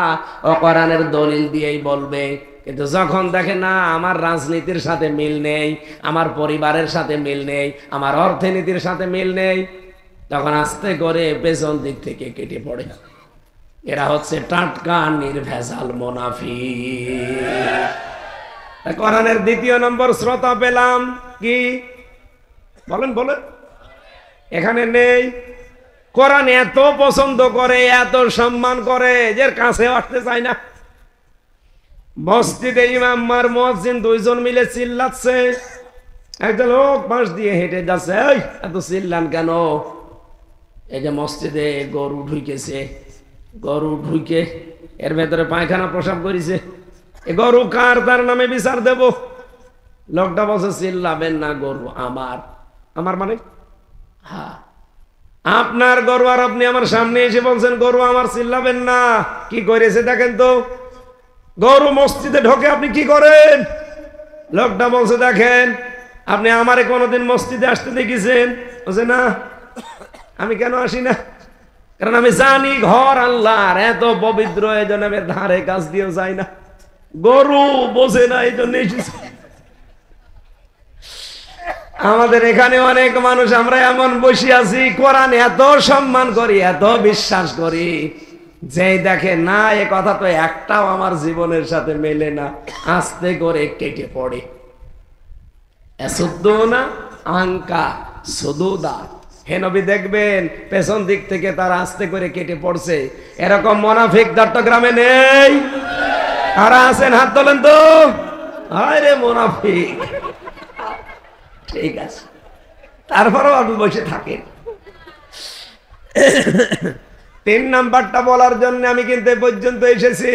ও কোরআনের দলিল দিয়েই বলবে। কিন্তু যখন দেখে না আমার রাজনীতির সাথে মিল নেই, আমার পরিবারের সাথে মিল নেই, আমার অর্থনীতির সাথে মিল নেই, তখন আস্তে করে পেছন দিক থেকে কেটে পড়ে। এরা হচ্ছে টাটকা নির্ভেজাল মুনাফিক। কোরআনের দ্বিতীয় নম্বর শ্রোতা পেলাম কি? বলেন বলেন। এখানে নেই। কোরআন এত পছন্দ করে, এত সম্মান করে যে কাছে আসতে চায় না। মসজিদে ইমাম আর মুয়াজ্জিন দুইজন মিলে চিল্লাচ্ছে, একজন লোক পাশ দিয়ে হেঁটে যাচ্ছে, এই এত চিল্লান কেন? এই যে মসজিদে গরু ঢুকেছে, গরু ঢুকে এর ভেতরে পায়খানা প্রসাব করেছে, এ গরু কার, তার নামে বিচার দেব। লোকটা বলছে চিল্লাবেন না, গরু আমার। আমার মানে হ্যাঁ আপনার গরু, আর আপনি আমার সামনে এসে বলছেন গরু আমার, চিল্লাবেন না। কি করেছে দেখেন তো, গরু মসজিদে ঢোকে আপনি কি করেন? লোকটা বলছে দেখেন আপনি আমারে কোনোদিন মসজিদে আসতে দেখেছেন? বলছে না, আমি কেন আসি না, কারণ আমি জানি ঘর আল্লাহর, এত পবিত্র, এই জন্য আমি ধারে কাছ দিয়েও যাই না। গরু বোঝে না, এই জন্য এসেছি। আমাদের এখানে অনেক মানুষ আমরা এমন বসে আছি, কোরআন এত সম্মান করি, এত বিশ্বাস করি, যে দেখে না এ কথা তো একটাও আমার জীবনের সাথে মেলে না, আস্তে করে কেটে পড়ে। ইয়াসুদ্দুনা আনকা সুদুদা, হে নবী দেখবেন পেছন দিক থেকে তারা আস্তে করে কেটে পড়ছে। এরকম মুনাফিক চট্টগ্রামে নেই? কারা আছেন হাত তোলেন তো। আরে মুনাফিক, ঠিক আছে, তারপরেও আপনি বসে থাকেন। 3 নাম্বারটা বলার জন্য আমি কিন্তু এ পর্যন্ত এসেছি।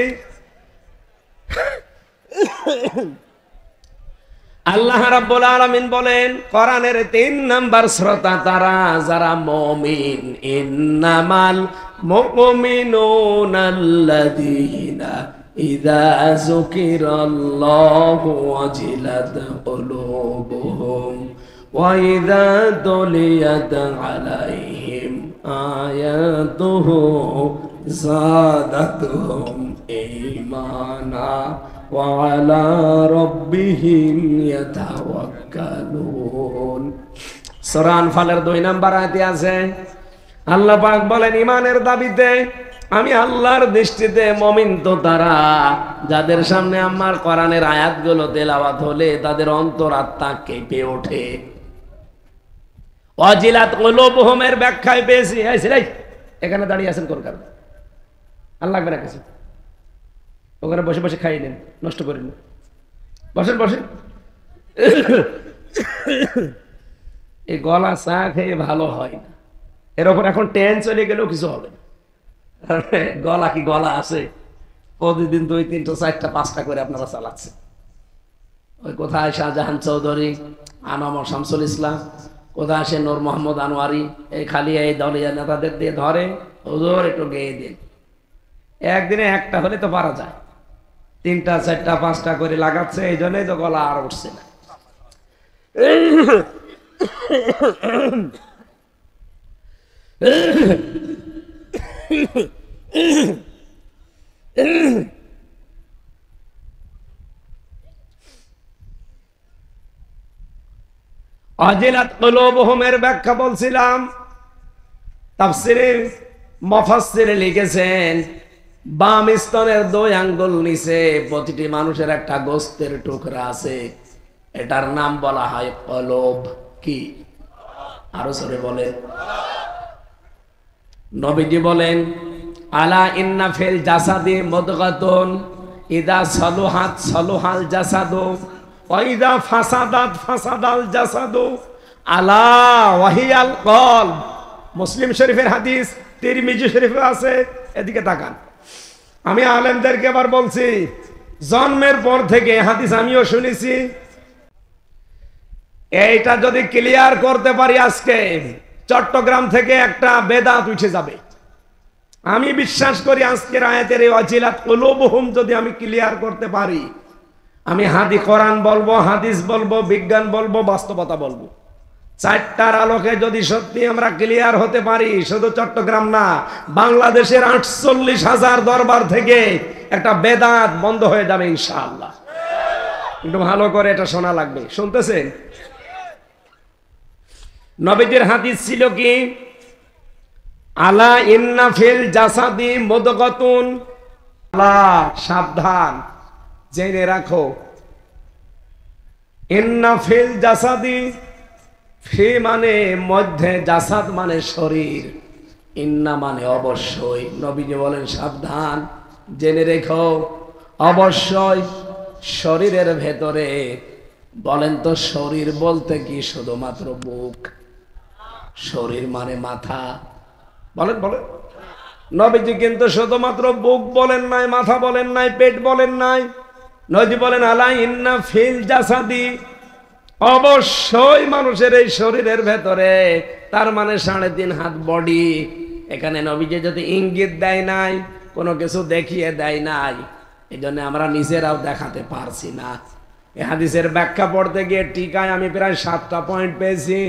আল্লাহ রাব্বুল আলামিন বলেন কোরআনের 3 নাম্বার শ্রোতা তারা যারা মুমিন। ইন্নামাল মুমিনুনাল্লাযীনা ইযা যুকিরাল্লাহু ওয়াজিলাত কুলুবুহুম ওয়া ইযা তুলিয়াত আলাইহিম আয়াতুহু যাদাতুহুম ঈমানা ওয়া আলা রাব্বিহিম ইয়াতাওয়াক্কালুন। সূরা আনফালের 2 নম্বর আয়াতে আছে আল্লাহ পাক বলেন ঈমানের দাবিতে আমি আল্লাহর দৃষ্টিতে মুমিন তো তারা যাদের সামনে আমার কোরআনের আয়াতগুলো তেলাওয়াত হলে তাদের অন্তরাত্মা কেঁপে ওঠে। ওয়াজিলাত কুলুবুহুমের ব্যাখ্যায় পেয়েছি। এই এখানে দাঁড়িয়ে আছেন কোন কারণে? আল্লাহ লাগবে না কিছু, ওখানে বসে বসে খাইয়ে নেন, নষ্ট করেন, বসেন বসেন। এই গলা চা খেয়ে ভালো হয় না, এর ওপর এখন টেন চলে গেলেও কিছু হবে না। গলা কি গলা আছে? প্রতিদিন 2, 3, 4, 5টা করে আপনারা চালাচ্ছেন। ওই কোথায় শাহজাহান চৌধুরী, আনামর শামসুল ইসলাম, কোথায় আসে নূর মোহাম্মদ আনোয়ারি, এই খালি এই দলীয় নেতাদের দিয়ে ধরে হুজুর একটু গেয়ে দিন। একদিনে একটা হলে তো পারা যায়, 3টা 4টা 5টা করে লাগাচ্ছে, এই জন্যই তো গলা আর উঠছে না। ওয়াজিলাত কুলুবুহুমের ব্যাখ্যা বলছিলাম। তাফসীরে মুফাসসিরে লিখেছেন বাম স্তনের 2 আঙ্গুল নিচে প্রতিটি মানুষের একটা গোস্তের টুকরা আছে, এটার নাম বলা হয় কলব। কি? আরো জোরে বলে। নবীজি বলেন আলা ইন্না ফিল জাসাদি মুদগাতুন ইদা সালুহাত সালুহাল জাসাদু ওয়া ইদা ফাসাদাত ফাসাদাল জাসাদু আলা ওয়াহিয়াল কলব। মুসলিম শরীফের হাদিস, তিরমিজি শরীফে আছে। এদিকে তাকান। আমি আলেমদেরকে এবার বলছি, জন্মের পর থেকে হাদিস আমিও শুনেছি। এইটা যদি ক্লিয়ার করতে পারি আজকে, চট্টগ্রাম থেকে একটা বেদাত উঠে যাবে। আমি বিশ্বাস করি আজকের আয়াতের এই ওয়াজিলাত কুলুবুহুম যদি আমি ক্লিয়ার করতে পারি, আমি কোরআন বলবো, হাদিস বলবো, বিজ্ঞান বলবো, বাস্তবতা বলবো। 4টার আলোকে যদি সত্যি আমরা ক্লিয়ার হতে পারি, শুধু চট্টগ্রাম না, বাংলাদেশের 48,000 দরবার থেকে একটা বেদাত বন্ধ হয়ে যাবে ইনশাআল্লাহ। একটু ভালো করে এটা শোনা লাগবে, শুনতেছেন? নবীজির হাদিস ছিল কি? আলা ইন্না ফিল জাসাদি মুদগাতুন। আলা, সাবধান, জেনে রাখো। ইন্না ফিল জাসাদি, ফি মানে মধ্যে, জাসাদ মানে শরীর, ইন্না মানে অবশ্যই। নবীজি বলেন সাবধান, জেনে রেখো, অবশ্যই শরীরের ভেতরে। বলেন তো শরীর বলতে কি শুধুমাত্র বুক? শরীর মানে মাথা। বলেন বলেন। নবীজি কিন্তু শুধুমাত্র বুক বলেন নাই, মাথা বলেন নাই, পেট বলেন নাই। নবীজি বলেন আলা ইন্না ফিল জাসাদি, অবশ্যই মানুষের এই শরীরের ভেতরে, তার মানে 3.5 হাত বডি। এখানে নবীজি যদি ইঙ্গিত দেয় নাই, কোনো কিছু দেখিয়ে দেয় নাই, এই জন্য আমরা নিজেরাও দেখাতে পারছি না। এই হাদিসের ব্যাখ্যা পড়তে গিয়ে টিকায় আমি প্রায় 7টা পয়েন্ট পেয়েছি।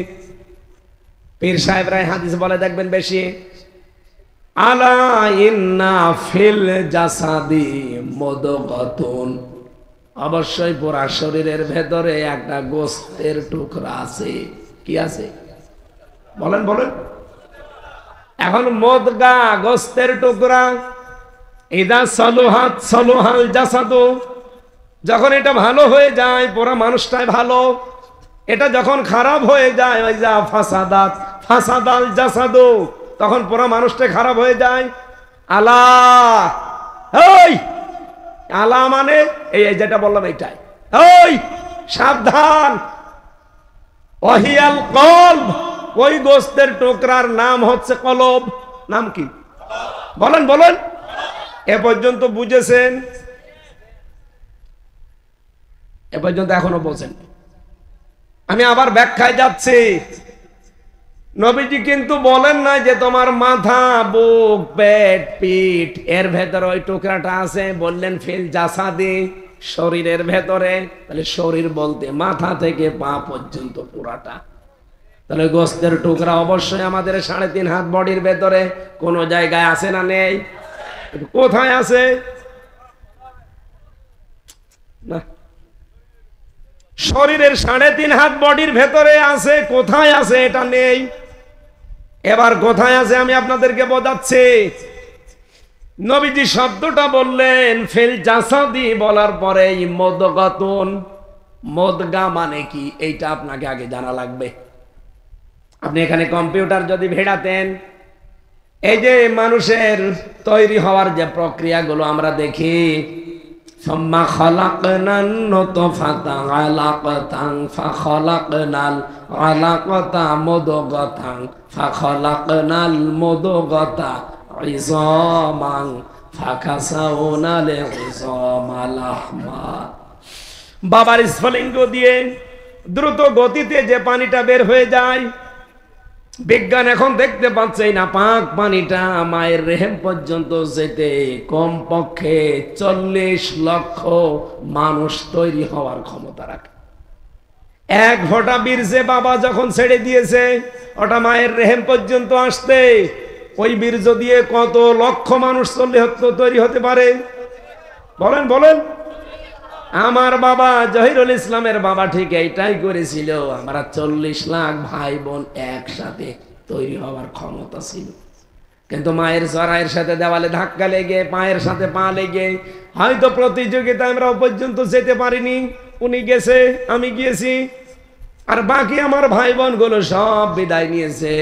পীর সাহেবরা হাদিস বলে দেখবেন বেশি। আলা ইন্না ফিল জাসাদি মুদগাতুন, অবশ্যই পুরা শরীরের ভেতরে একটা গোস্তের টুকরা আছে। কি আছে? বলেন বলেন। এখন মুদগা, গোস্তের টুকরা। ইদা সালুহাত সালুহাল জাসাদু, যখন এটা ভালো হয়ে যায় পুরা মানুষটাই ভালো। এটা যখন খারাপ হয়ে যায়, ওই যা ফাসাদাত ফাসাদাল জাসাদু, তখন পুরো মানুষটা খারাপ হয়ে যায়। আলা, এই আলা মানে এই যেটা বললাম এইটাই, ওই সাবধান। ওহিয়াল কলব, ওই গোস্তের টুকরার নাম হচ্ছে কলব। নাম কি বলেন বলেন? এ পর্যন্ত বুঝেছেন? এ পর্যন্ত এখনো বোঝেন? আমি আবার ব্যাখ্যায় যাচ্ছি। নবীজি কিন্তু বলেন না যে তোমার মাথা, বুক, পেট, পিঠ এর ভেতরে ওই টুকরাটা আছে, বললেন ফিল জাসাদি, শরীরের ভেতরে। তাহলে শরীর বলতে মাথা থেকে পা পর্যন্ত পুরাটা। তাহলে গোস্তের টুকরা অবশ্যই আমাদের 3.5 হাত বডির ভেতরে কোন জায়গায় আছে না নেই? কোথায় আছে? না, শরীরের 3.5 হাত বডির ভেতরে আছে, কোথায় আছে এটা নেই। এবার কোথায় আছে আমি আপনাদেরকে বোঝাচ্ছি। নবীজি শব্দটা বললেন ফিল জাসাদি, বলার পরে মুদগাতুন, মুদগা মানে কি এইটা আপনাকে আগে জানা লাগবে। আপনি এখানে কম্পিউটার যদি ভেড়াতেন, এই যে মানুষের তৈরি হওয়ার যে প্রক্রিয়াগুলো আমরা দেখি, সুম্মা খালাকনান নুতফাতা আলাকাতান ফাখালাকনাল আলাকাতা মুদগাতান ফাখালাকনাল মুদগাতা ইযামান ফাকাসাউনাল ইযামা লাহমা। বাবার স্ফলিঙ্গ দিয়ে দ্রুত গতিতে যে পানিটা বের হয়ে যায়, বিজ্ঞান এখন দেখতে পাচ্ছে না পাক পানিটা মায়ের রেহেম পর্যন্ত যেতে কমপক্ষে 40 লক্ষ মানুষ তৈরি হওয়ার ক্ষমতা রাখে। এক ফোঁটা বীর্যে বাবা যখন ছেড়ে দিয়েছে, ওটা মায়ের রেহেম পর্যন্ত আসতে ওই বীর্য দিয়ে কত লক্ষ মানুষ তৈরি হতে পারে? বলেন বলেন? আমার বাবা জহিরুল ইসলামের বাবা ঠিক এইটাই করেছিল। আমরা 40 লাখ ভাই বোন একসাথে তৈরি হওয়ার ক্ষমতা ছিল, কিন্তু মায়ের জরায়ের সাথে দেওয়ালে ধাক্কা লেগে, পায়ের সাথে পা লেগে হয়তো প্রতিযোগিতা আমরা পর্যন্ত যেতে পারিনি। উনি গেছে, আমি গিয়েছি, আর বাকি আমার ভাই বোন গুলো সব বিদায় নিয়েছে।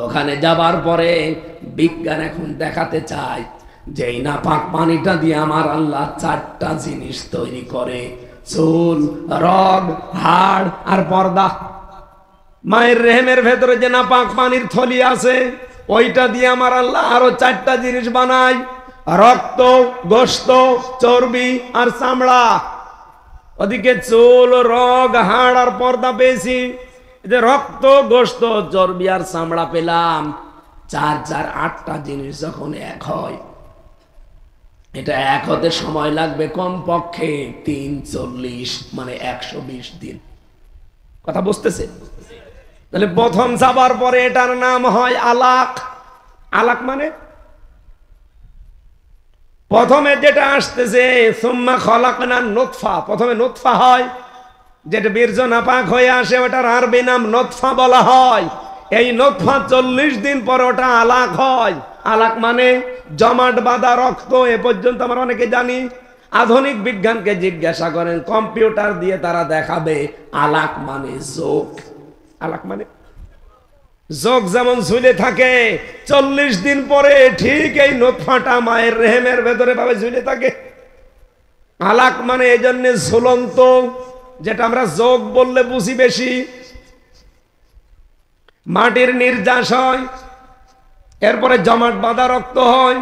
ওখানে যাবার পরে বিজ্ঞান এখন দেখাতে চায় যে এই নাপাক পানিটা দিয়ে আমার আল্লাহ 4টা জিনিস তৈরি করে, চুল, রগ, হাড় আর পর্দা। মায়ের রেহেমের ভেতরে যে নাপাক পানির থলি আছে, ওইটা দিয়ে আমার আল্লাহ আরো 4টা জিনিস বানায়, রক্ত, গোশত, চর্বি আর চামড়া। ওদিকে চুল, রগ, হাড় আর পর্দা পেয়েছি, যে রক্ত, গোশত, চর্বি আর চামড়া পেলাম। 4 8টা জিনিস যখন এক হয়, এটা এক হতে সময় লাগবে কমপক্ষে 340 মানে 120 দিন। কথা বুঝতেছে? তাহলে প্রথম যাবার পরে এটার নাম হয় আলাক। আলাক মানে প্রথমে যেটা আসতেছে সুম্মা খালাকনান নুতফা, প্রথমে নুতফা হয়, যেটা বীর্য নাপাক হয়ে আসে, ওটার আরবি নাম নুতফা বলা হয়। এই নুতফা 40 দিন পর ওটা আলাক হয়। আলাক মানে জমাট বাঁধা রক্ত। এ পর্যন্ত আমরা অনেকে জানি। আধুনিক বিজ্ঞানকে জিজ্ঞাসা করেন, কম্পিউটার দিয়ে তারা দেখাবে আলাক মানে যোগ। আলাক মানে যোগ যেমন ঝুলে থাকে, 40 দিন পরে ঠিক এই নুতফাটা মায়ের রেহেমের ভেতরে ভাবে ঝুলে থাকে। আলাক মানে এই জন্য ঝুলন্ত, যেটা আমরা যোগ বললে বুঝি বেশি। মাটির নির্যাস হয়, এরপরে জমাট বাঁধা রক্ত হয়।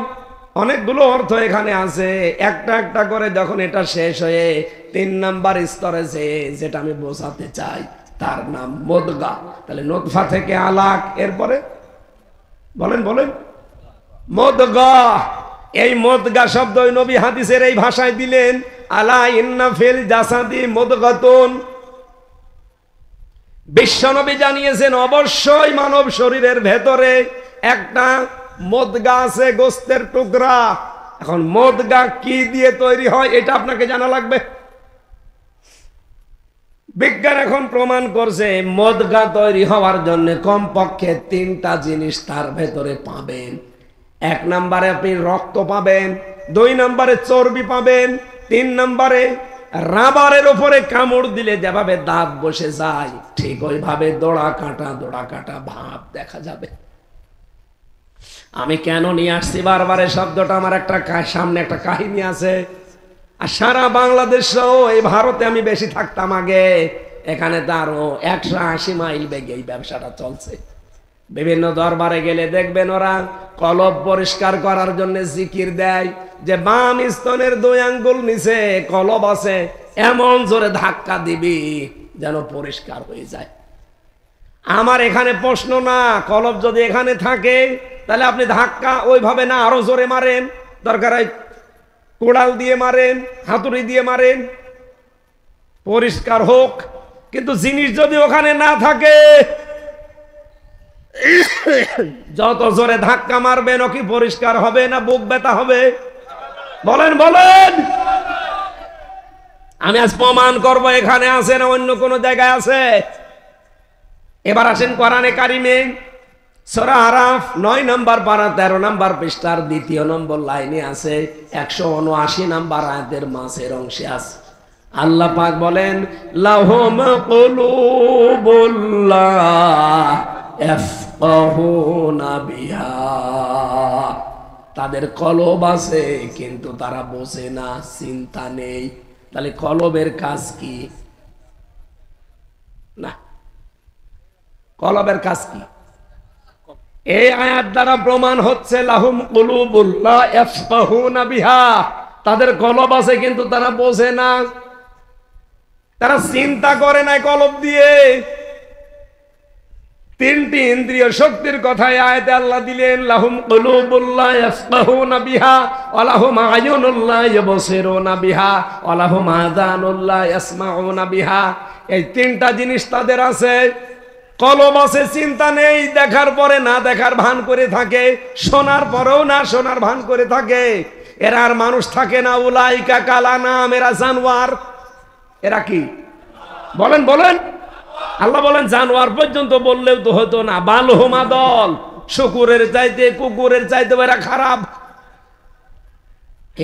অনেকগুলো অর্থ এখানে আছে, একটা একটা করে যখন এটা শেষ হয়ে 3 নাম্বার স্তরে যেটা আমি বোঝাতে চাই, তার নাম মুদগা। তাহলে নুতফা থেকে আলাক, এরপরে বলেন বলেন মুদগা। এই মুদগা শব্দ নবী হাদিসের এই ভাষায় দিলেন, আলা ইন্না ফিল জাসাদি মুদগাতুন। বিশ্বনবী জানিয়েছেন অবশ্যই মানব শরীরের ভেতরে একটা মুদগা আছে, গোস্তের টুকরা। এখন মুদগা কি দিয়ে তৈরি হয় এটা আপনাকে জানা লাগবে। বিজ্ঞান এখন প্রমাণ করছে মুদগা তৈরি হওয়ার জন্য কমপক্ষে 3টা জিনিস তার ভেতরে পাবেন। 1 নম্বরে আপনি রক্ত পাবেন, 2 নম্বরে চর্বি পাবেন, 3 নম্বরে রাবারের উপরে কামড় দিলে যেভাবে দাঁত বসে যায়, ঠিক ওইভাবে দোড়া কাটা ভাব দেখা যাবে। আমি কেন নিয়ে আসছি বারবার এই শব্দটা, আমার একটা সামনে একটা কাহিনী আছে। আর সারা বাংলাদেশ এই ভারতে আমি বেশি থাকতাম আগে, এখানে তো আরো 180 মাইল বেগে এই ব্যবসাটা চলছে। বিভিন্ন দরবারে গেলে দেখবেন ওরা কলব পরিষ্কার করার জন্য জিকির দেয় যে বাম স্তনের 2 আঙ্গুল নিচে কলব আছে, এমন জোরে ধাক্কা দিবি যেন পরিষ্কার হয়ে যায়। আমার এখানে প্রশ্ন না, কলব যদি এখানে থাকে তাহলে আপনি ধাক্কা ওইভাবে না, আরো জোরে মারেন, দরকার হয় কোড়াল দিয়ে মারেন, হাতুড়ি দিয়ে মারেন, পরিষ্কার হোক। কিন্তু জিনিস যদি ওখানে না থাকে, যত জোরে ধাক্কা মারবেন ও কি পরিষ্কার হবে না বুক ব্যথা হবে? বলেন বলেন। আমি আজ প্রমাণ করব এখানে আছে না অন্য কোন জায়গায় আছে। এবার আসেন কোরআনে কারিমে সূরা আরাফ 9 নম্বর পারা 13 নম্বর পৃষ্ঠার 2 নম্বর লাইনে আছে, 179 নম্বর আয়াতের মাঝের অংশে আছে। আল্লাহ পাক বলেন লাহুম কুলুবুল লা ইয়াফকাহুনা বিহা, তাদের কলব আছে কিন্তু তারা বোঝে না, চিন্তা নেই। তাহলে কলবের কাজ কি? না, কলবের কাজ কি? এই আয়াত দ্বারা প্রমাণ হচ্ছে লাহুম কুলুবুল লা ইয়াফকাহুনা বিহা, তাদের কলব আছে কিন্তু তারা বোঝে না, তারা চিন্তা করে না কলব দিয়ে। 3টি ইন্দ্রিয় শক্তির কথায় আয়াতে আল্লাহ দিলেন লাহুম কুলুবুল লা ইয়াফকাহুনা বিহা ওয়া লাহুম আয়ুনুল লা ইউবসিরুনা বিহা ওয়া লাহুম আযানুল লা ইয়াসমাউনা বিহা। এই 3টা জিনিস তাদের আছে। কলব আছে, চিন্তা নেই, দেখার পরে না দেখার ভান করে থাকে, শোনার পরেও না শোনার ভান করে থাকে। এরা আর মানুষ থাকে না, উলাইকা কালানাম, এরা জানোয়ার। এরা কি বলেন বলেন? আল্লাহ বলেন জানোয়ার পর্যন্ত বললেও তো হতো না, বালহুমা দল, শুকুরের চাইতে কুকুরের চাইতে এরা খারাপ।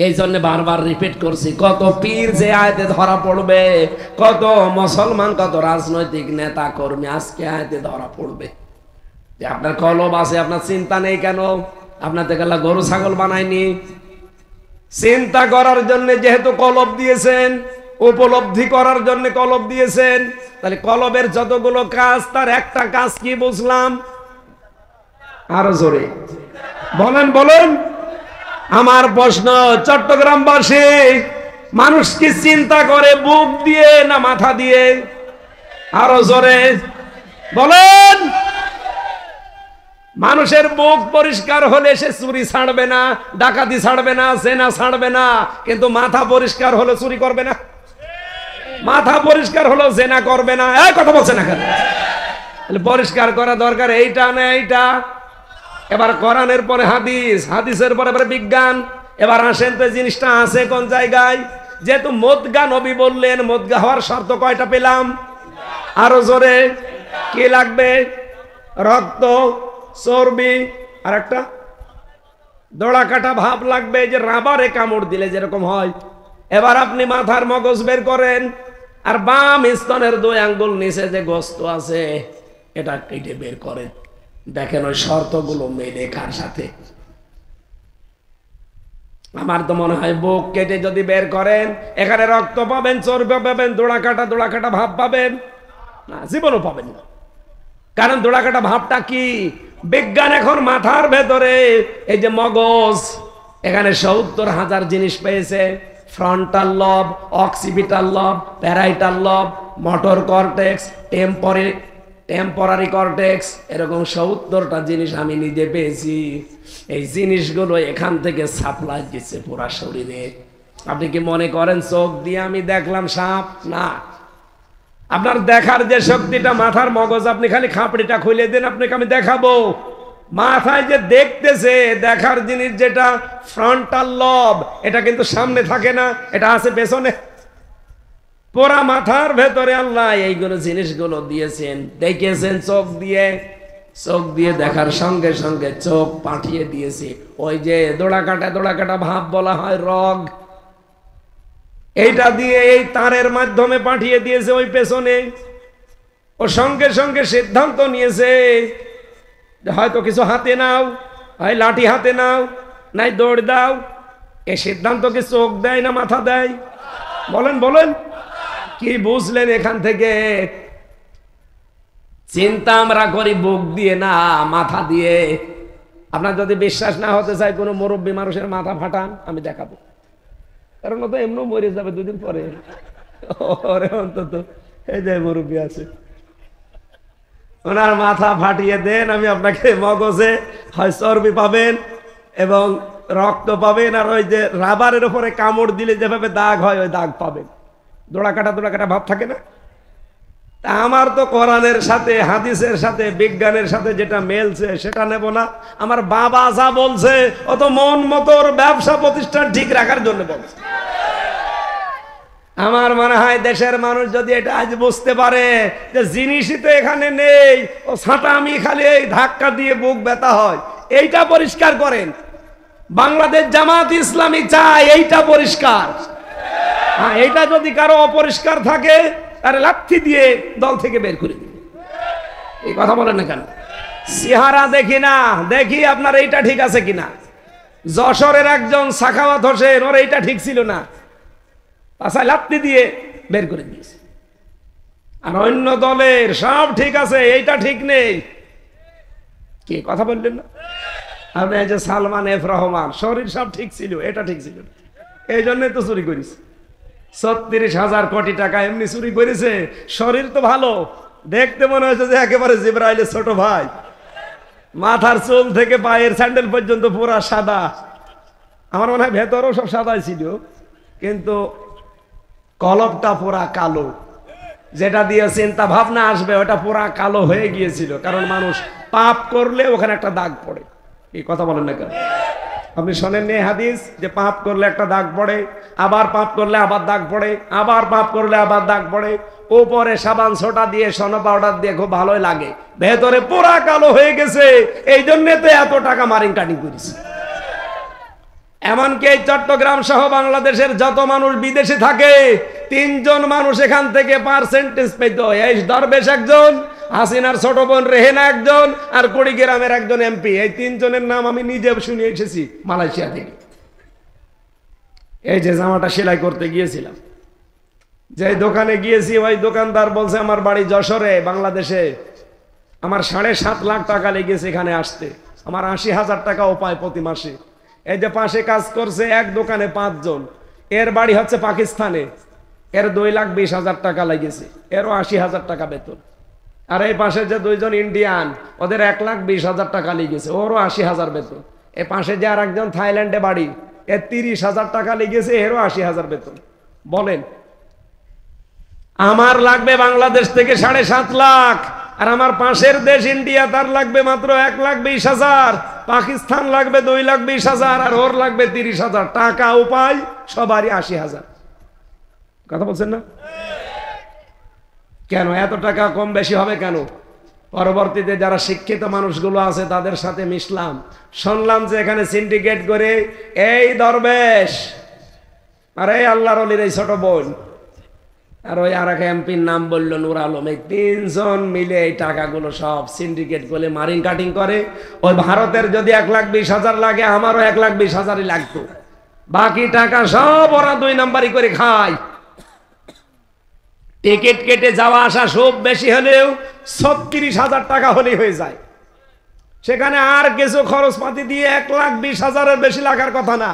এই জন্য বারবার রিপিট করছি, কত পীর যে আয়াতে ধরা পড়বে, কত মুসলমান, কত রাজনৈতিক নেতা কর্মী আজকে আয়াতে ধরা পড়বে যে আপনার কলব আছে, আপনার চিন্তা নেই কেন? আপনার থেকে আল্লাহ গরু ছাগল বানায়নি। চিন্তা করার জন্য যেহেতু কলব দিয়েছেন, উপলব্ধি করার জন্য কলব দিয়েছেন, তাহলে কলবের যতগুলো কাজ তার একটা কাজ কি বুঝলাম? আরো জোরে বলেন বলেন। আমার প্রশ্ন, চট্টগ্রামবাসী মানুষ কি চিন্তা করে বুক দিয়ে না মাথা দিয়ে? আরো জোরে বলেন। মানুষের বুক পরিষ্কার হলে সে চুরি ছাড়বে না, ডাকাতি ছাড়বে না, জেনা ছাড়বে না, কিন্তু মাথা পরিষ্কার হলে চুরি করবে না, মাথা পরিষ্কার হলো জেনা করবে না। এই কথা বলছে না কেন? পরিষ্কার করা দরকার এইটা না এইটা। এবার কোরআনের পরে হাদিস, হাদিসের পরে বিজ্ঞান। এবার আসেন তো জিনিসটা আছে কোন জায়গায়? যেহেতু মোদগা নবী বললেন, মোদগা হওয়ার শর্ত কয়টা পেলাম? আরো জোরে কি লাগবে? রক্ত, চর্বি, আর একটা দোড়া কাটা ভাব লাগবে, যে রাবারে কামড় দিলে যেরকম হয়। এবার আপনি মাথার মগজ বের করেন, আর বাম স্তনের 2 আঙ্গুল নিচে যে গোস্ত আছে এটা কেটে বের করেন। দেখেন ওই শর্তগুলো মেলে কার সাথে? আমার তো মনে হয় বুক কেটে যদি বের করেন, এখানে রক্ত পাবেন, চর্বি পাবেন, দোড়া কাটা ভাব পাবেন না, জীবনও পাবেন না। কারণ দোড়া কাটা ভাবটা কি? বিজ্ঞান এখন মাথার ভেতরে এই যে মগজ, এখানে 70,000 জিনিস পেয়েছে। ফ্রন্টাল লব, অক্সিপিটাল লব, প্যারাইটাল লব, মোটর কর্টেক্স, টেম্পোরারি কর্টেক্স, এরকম 70টা জিনিস আমি নিজে পেয়েছি। এই জিনিসগুলো এখান থেকে সাপ্লাই দিচ্ছে পুরা শরীরে। আপনি কি মনে করেন চোখ দিয়ে আমি দেখলাম সাপ? না, আপনার দেখার যে শক্তিটা, মাথার মগজ, আপনি খালি খাপড়িটা খুলে দেন, আপনাকে আমি দেখাবো। মাথায় যে দেখতেছে দেখার জিনিস, যেটা ফ্রন্টাল লব, এটা কিন্তু সামনে থাকে না, এটা আছে পেছনে। পুরা মাথার ভেতরে আল্লাহ এইগুলো জিনিসগুলো দিয়েছেন, দেখেছেন চোখ দিয়ে। চোখ দিয়ে দেখার সঙ্গে সঙ্গে চোখ পাঠিয়ে দিয়েছে ওই যে দোড়া কাটা ভাব বলা হয় রগ। এইটা দিয়ে এই তারের মাধ্যমে পাঠিয়ে দিয়েছে ওই পেছনে। ও সঙ্গে সঙ্গে সিদ্ধান্ত নিয়েছে হয়তো কিছু হাতে নাও, হয় লাঠি হাতে নাও, নাই দৌড় দাও। এই সিদ্ধান্ত কি চোখ দেয় না মাথা দেয়? বলেন বলেন, কি বুঝলেন এখান থেকে? চিন্তা আমরা করি বুক দিয়ে না মাথা দিয়ে। আপনার যদি বিশ্বাস না হতে চাই, কোনো মুরব্বী মানুষের মাথা ফাটান, আমি দেখাবো। কারণ ও তো এমনি মরে যাবে দুদিন পরে। ওরে অন্তত এই যে মুরব্বী আছে, ওনার মাথা ফাটিয়ে দেন, আমি আপনাকে মগজে হয় চর্বি পাবেন এবং রক্ত পাবেন, আর ওই যে রাবারের উপরে কামড় দিলে যেভাবে দাগ হয় ওই দাগ পাবেন। দোড়া কাটা ভাব থাকে না? তা আমার তো কোরআনের সাথে, হাদিসের সাথে, বিজ্ঞানের সাথে যেটা মেলছে সেটা নেব না। আমার বাবা যা বলছে ও তো মন মতোর ব্যবসা প্রতিষ্ঠান ঠিক রাখার জন্য বলছে। আমার মনে হয় দেশের মানুষ যদি এটা আজ বুঝতে পারে যে জিনিসই তো এখানে নেই, ও ছাতা আমি খালি এই ধাক্কা দিয়ে বুক ব্যথা হয়, এইটা পরিষ্কার করেন। বাংলাদেশ জামাত ইসলামী চায় এইটা পরিষ্কার। হ্যাঁ, এইটা যদি কারো অপরিষ্কার থাকে তাহলে লাথি দিয়ে দল থেকে বের করে দিবে। এই কথা বলেন না কেন? চেহারা দেখি না, দেখি আপনার এইটা ঠিক আছে কিনা। যশোরের একজন সাখাওয়াত হোসেন, ওর এইটা ঠিক ছিল না, পাশায় লাথি দিয়ে বের করে দিয়েছে। আর অন্য দলের সব ঠিক আছে, এইটা ঠিক নেই। কি কথা বললেন না আপনি? এই যে সালমান এফ রহমান, শরীর সব ঠিক ছিল, এটা ঠিক ছিল না, এই জন্যই তো চুরি করেছে। ৩৬,০০০ কোটি টাকা এমনি চুরি করেছে। শরীর তো ভালো, দেখতে মনে হয়েছে যে একেবারে জিবরাইলের ছোট ভাই। মাথার চুল থেকে পায়ের স্যান্ডেল পর্যন্ত পুরা সাদা। আমার মনে হয় ভেতরও সব সাদাই ছিল, কিন্তু কলবটা পুরা কালো। যেটা দিয়ে চিন্তা ভাবনা আসবে ওটা পুরা কালো হয়ে গিয়েছিল, কারণ মানুষ পাপ করলে ওখানে একটা দাগ পড়ে। এই কথা বলেন না কেন? আপনি শোনেন নি হাদিস যে পাপ করলে একটা দাগ পড়ে, আবার পাপ করলে আবার দাগ পড়ে, আবার পাপ করলে আবার দাগ পড়ে। উপরে সাবান সোটা দিয়ে সোনা পাউডার দিয়ে খুব ভালোই লাগে, ভেতরে পুরা কালো হয়ে গেছে। এই জন্য তো এত টাকা মারিং কাটিং করেছে। এমনকি এই চট্টগ্রাম সহ বাংলাদেশের যত মানুষ বিদেশে থাকে, ৩ জন মানুষ এখান থেকে পার্সেন্টেজ পেত। এই দরবেশ একজন, হাসিনার ছোট বোন রেহেনা একজন, আর কুড়িগ্রামের একজন এমপি। এই ৩ জনের নাম আমি নিজে শুনে এসেছি মালয়েশিয়া থেকে। এই যে জামাটা সেলাই করতে গিয়েছিলাম, যে দোকানে গিয়েছি, ওই দোকানদার বলছে আমার বাড়ি যশোরে বাংলাদেশে, আমার 7.5 লাখ টাকা লেগেছে এখানে আসতে, আমার 80,000 টাকা উপায় প্রতি মাসে। এই যে পাশে কাজ করছে এক দোকানে 5 জন, এর বাড়ি হচ্ছে পাকিস্তানে, এর 2,20,000 টাকা লেগেছে, এরও 80,000 টাকা বেতন। আর এই পাশে যে 2 জন ইন্ডিয়ান, ওদের 1,20,000 টাকা লেগেছে, ওরও 80,000 বেতন। এই পাশে যে আর একজন থাইল্যান্ডে বাড়ি, এর 30,000 টাকা লেগেছে, এরও 80,000 বেতন। বলেন আমার লাগবে বাংলাদেশ থেকে 7.5 লাখ, আর আমার পাশের দেশ ইন্ডিয়া তার লাগবে মাত্র 1,20,000, পাকিস্তান লাগবে 2,20,000, আর ওর লাগবে 30,000 টাকা। উপায় সবারই 80,000। কথা বলছেন না কেন? এত টাকা কম বেশি হবে কেন? পরবর্তীতে যারা শিক্ষিত মানুষগুলো আছে তাদের সাথে মিশলাম, শুনলাম যে এখানে সিন্ডিকেট করে এই দরবেশ আর এই আল্লাহর ওলির এই ছোট বোন আর ওই আর এক এমপির নাম বললো নূর আলম, এই 3 জন মিলে এই টাকাগুলো সব সিন্ডিকেট করে মারিং কাটিং করে। ওই ভারতের যদি 1,20,000 লাগে, আমারও 1,20,000ই লাগতো। বাকি টাকা সব ওরা 2 নাম্বারই করে খায়। টিকিট কেটে যাওয়া আসা সব বেশি হলেও 36,000 টাকা হলেই হয়ে যায়। সেখানে আর কিছু খরচপাতি দিয়ে 1,20,000-এর বেশি লাগার কথা না,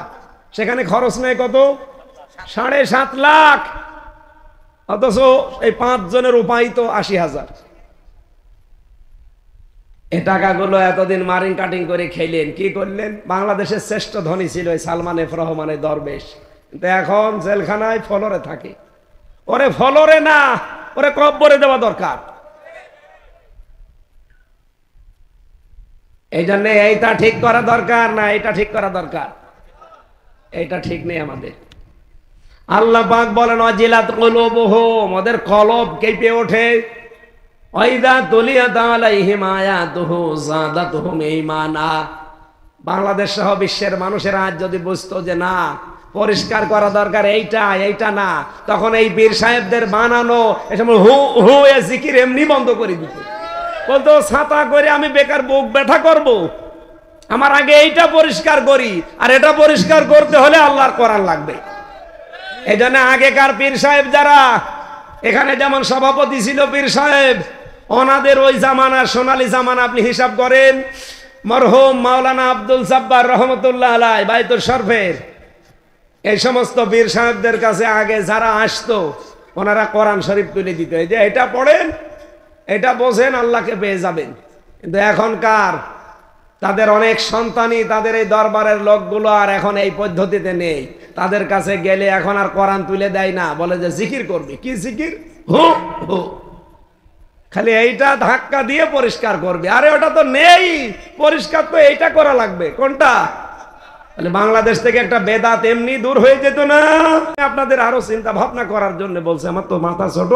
সেখানে খরচ নেই কত? 7.5 লাখ। অথচ এই 5 জনের উপায় তো 80,000। এই টাকাগুলো এতদিন মারিং কাটিং করে খেলেন, কি করলেন? বাংলাদেশের শ্রেষ্ঠ ধনী ছিল এই সালমান এফ রহমানের দরবেশ, কিন্তু এখন জেলখানায় ফলরে থাকে। ওরে ফলরে না, ওরে কব্বরে দেওয়া দরকার। এই জন্য এইটা ঠিক করা দরকার না, এটা ঠিক করা দরকার। এইটা ঠিক নেই আমাদের। আল্লাহ পাক বলেন ওয়াজিলাত কুলুবুহুম, ওদের কলব কেঁপে ওঠে। ওয়াইদা তুলিয়াত আলাইহিম আয়াতুহু যাদাতুহুম ঈমানা। বাংলাদেশ সহ বিশ্বের মানুষেরা আজ যদি বুঝতো যে না, পরিষ্কার করা দরকার এইটা না। তখন এই পীর সাহেবদের বানানো এসময় হু হু এ জিকির এমনি বন্ধ করে দিত, বলতো ছাতা করে আমি বেকার বুক ব্যথা করব, আমার আগে এইটা পরিষ্কার করি, আর এটা পরিষ্কার করতে হলে আল্লাহর কোরআন লাগবে। এই জন্য আগেকার পীর সাহেব যারা এখানে যেমন সভাপতি ছিল পীর সাহেব, ওনাদের ওই জামানার সোনালী জামানা আপনি হিসাব করেন, মরহুম মাওলানা আব্দুল সাব্বার রহমতুল্লাহ আলাইহি বাইতুল শরফের এই সমস্ত পীর সাহেবদের কাছে আগে যারা আসতো ওনারা কোরআন শরীফ তুলে দিত, এই যে এটা পড়েন, এটা বোঝেন, আল্লাহকে পেয়ে যাবেন। কিন্তু এখনকার তাদের অনেক সন্তানই তাদের এই দরবারের লোকগুলো আর এখন এই পদ্ধতিতে নেই। তাদের কাছে গেলে এখন আর কোরআন তুলে দেয় না, বলে যে জিকির করবি। কি জিকির? হু হু, খালি এইটা ধাক্কা দিয়ে পরিষ্কার করবে। আরে ওটা তো নেই, পরিষ্কার তো এইটা করা লাগবে। কোনটা? তাহলে বাংলাদেশ থেকে একটা বেদাত এমনি দূর হয়ে যেত না? আপনাদের আরো চিন্তা ভাবনা করার জন্য বলছে। আমার তো মাথা ছোট,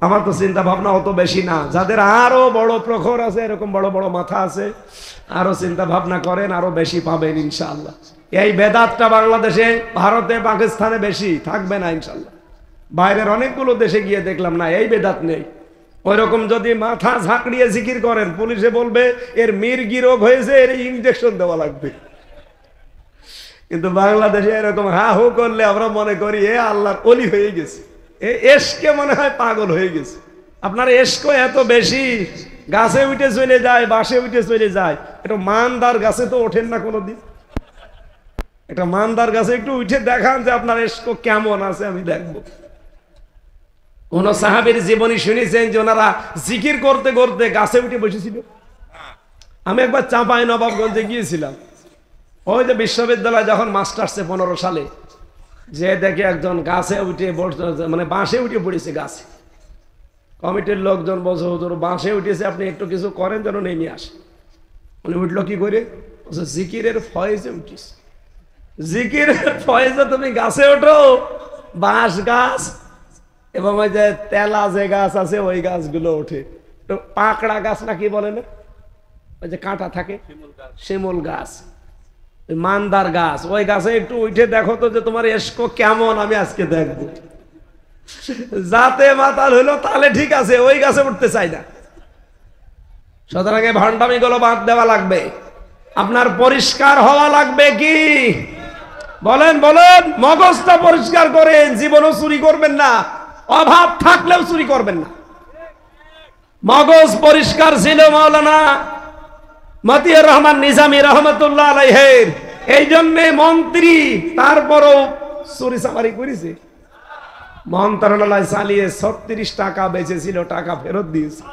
আমার তো চিন্তা ভাবনা অত বেশি না। যাদের আরো বড় প্রখর আছে, এরকম বড় বড় মাথা আছে, আরো চিন্তা ভাবনা করেন, আরো বেশি পাবেন ইনশাআল্লাহ। এই বেদাতটা বাংলাদেশে, ভারতে, পাকিস্তানে বেশি থাকবে না ইনশাআল্লাহ। বাইরের অনেকগুলো দেশে গিয়ে দেখলাম না, এই বেদাত নেই। ওই রকম যদি মাথা ঝাঁকড়িয়ে জিকির করেন, পুলিশে বলবে এর মির্গি রোগ হয়েছে, এর ইনজেকশন দেওয়া লাগবে। কিন্তু বাংলাদেশে এরকম হা হু করলে আমরা মনে করি এ আল্লাহর ওলি হয়ে গেছে, এসকে মনে হয় পাগল হয়ে গেছে। আপনার এসকো এত বেশি, গাছে উঠে চলে যায়, বাসে উঠে চলে যায়। এটা মানদার গাছে তো ওঠেন না কোনোদিন। একটা মানদার গাছে একটু উঠে দেখান যে আপনার এসকো কেমন আছে, আমি দেখবো। কোন সাহাবীর জীবনী শুনেছেন যে ওনারা জিকির করতে করতে গাছে উঠে বসেছিল? আমি একবার চাঁপাই নবাবগঞ্জে গিয়েছিলাম, ওই যে বিশ্ববিদ্যালয় যখন মাস্টার্সে 15 সালে, যে দেখে একজন গাছে উঠে মানে বাঁশে উঠে পড়েছে গাছে। কমিটির লোকজন বলছে হুজুর বাঁশে উঠেছে, আপনি একটু কিছু করেন যেন নেমে আসে। উনি উঠলো কি করে? জিকিরের ফয়েজে উঠিস। জিকিরের ফয়েজে তুমি গাছে ওঠো? বাঁশ গাছ এবং ওই যে তেলা যে গাছ আছে ওই গাছগুলো ওঠে। তো পাকড়া গাছ না কি বলে না, ওই যে কাঁটা থাকে, শিমুল গাছ, মানদার গাছ, ওই গাছে একটু উঠে দেখো তো যে তোমার এসকো কেমন, আমি আজকে দেখবো। যাতে মাতাল হইলো তাহলে ঠিক আছে, ওই গাছে উঠতে চাই না। সুতরাং এই ভণ্ডামি গুলো বাদ দেওয়া লাগবে। আপনার পরিষ্কার হওয়া লাগবে। কি বলেন বলেন? মগজটা পরিষ্কার করেন, জীবনও চুরি করবেন না, অভাব থাকলেও চুরি করবেন না। মগজ পরিষ্কার ছিল মাওলানা মতিউর রহমান নিজামী রহমতুল্লাহ আলাইহির, এই জন্য মন্ত্রী, তারপরও চুরি চামারি করেছে। মন্ত্রণালয় চালিয়ে 36 টাকা বেঁচেছিল, টাকা ফেরত দিয়েছে।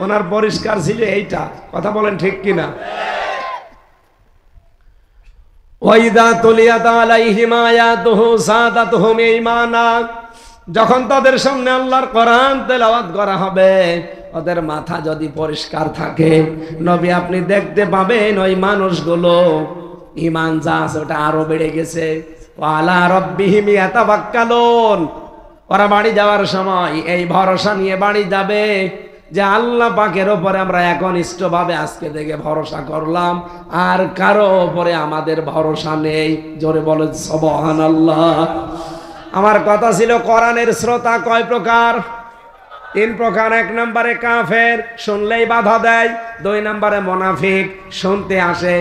ওনার পরিষ্কার ছিল এইটা। কথা বলেন ঠিক কিনা? ওয়াইদা তুলিয়াত আলাইহিম আয়াতুহু সাদাতুহুম ঈমানা, যখন তাদের সামনে আল্লাহর কোরআন তেলাওয়াত করা হবে, ওদের মাথা যদি পরিষ্কার থাকে, নবী আপনি দেখতে পাবেন ওই মানুষগুলো ঈমান যা আছে ওটা আরো বেড়ে গেছে। ওয়ালা রাব্বিহিম ইয়াতাওয়াক্কালুন, ওরা বাড়ি যাওয়ার সময় এই ভরসা নিয়ে বাড়ি যাবে যে আল্লাহ পাকের উপরে আমরা একনিষ্ঠভাবে আজকে থেকে ভরসা করলাম, আর কারো উপরে আমাদের ভরসা নেই। জোরে বলেন সুবহানাল্লাহ। আমার কথা ছিল কোরআনের শ্রোতা কয় প্রকার? 3 প্রকার। 1 নম্বরে কাফের, শুনলেই বাধা দেয়। 2 নম্বরে মুনাফিক, শুনতে আসে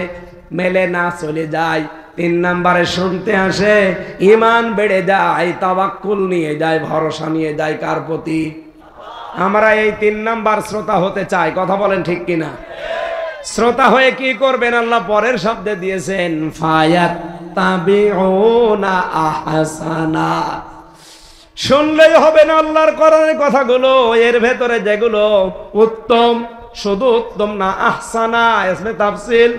মেলে না চলে যায়। 3 নম্বরে শুনতে আসে ঈমান বেড়ে যায়, তাওয়াক্কুল নিয়ে যায়, ভরসা নিয়ে যায় কার প্রতি? আমরা এই 3 নাম্বার শ্রোতা হতে চাই। কথা বলেন ঠিক কিনা? শ্রোতা হয়ে কি করবেন? আল্লাহ পরের শব্দে দিয়েছেন ফায়াত্তাবিউনা আহসানা। শুনলেই হবে না আল্লাহর কোরআনের কথাগুলো, এর ভেতরে যেগুলো উত্তম, শুধু উত্তম না, আহসানা ইসমে তাফসীল,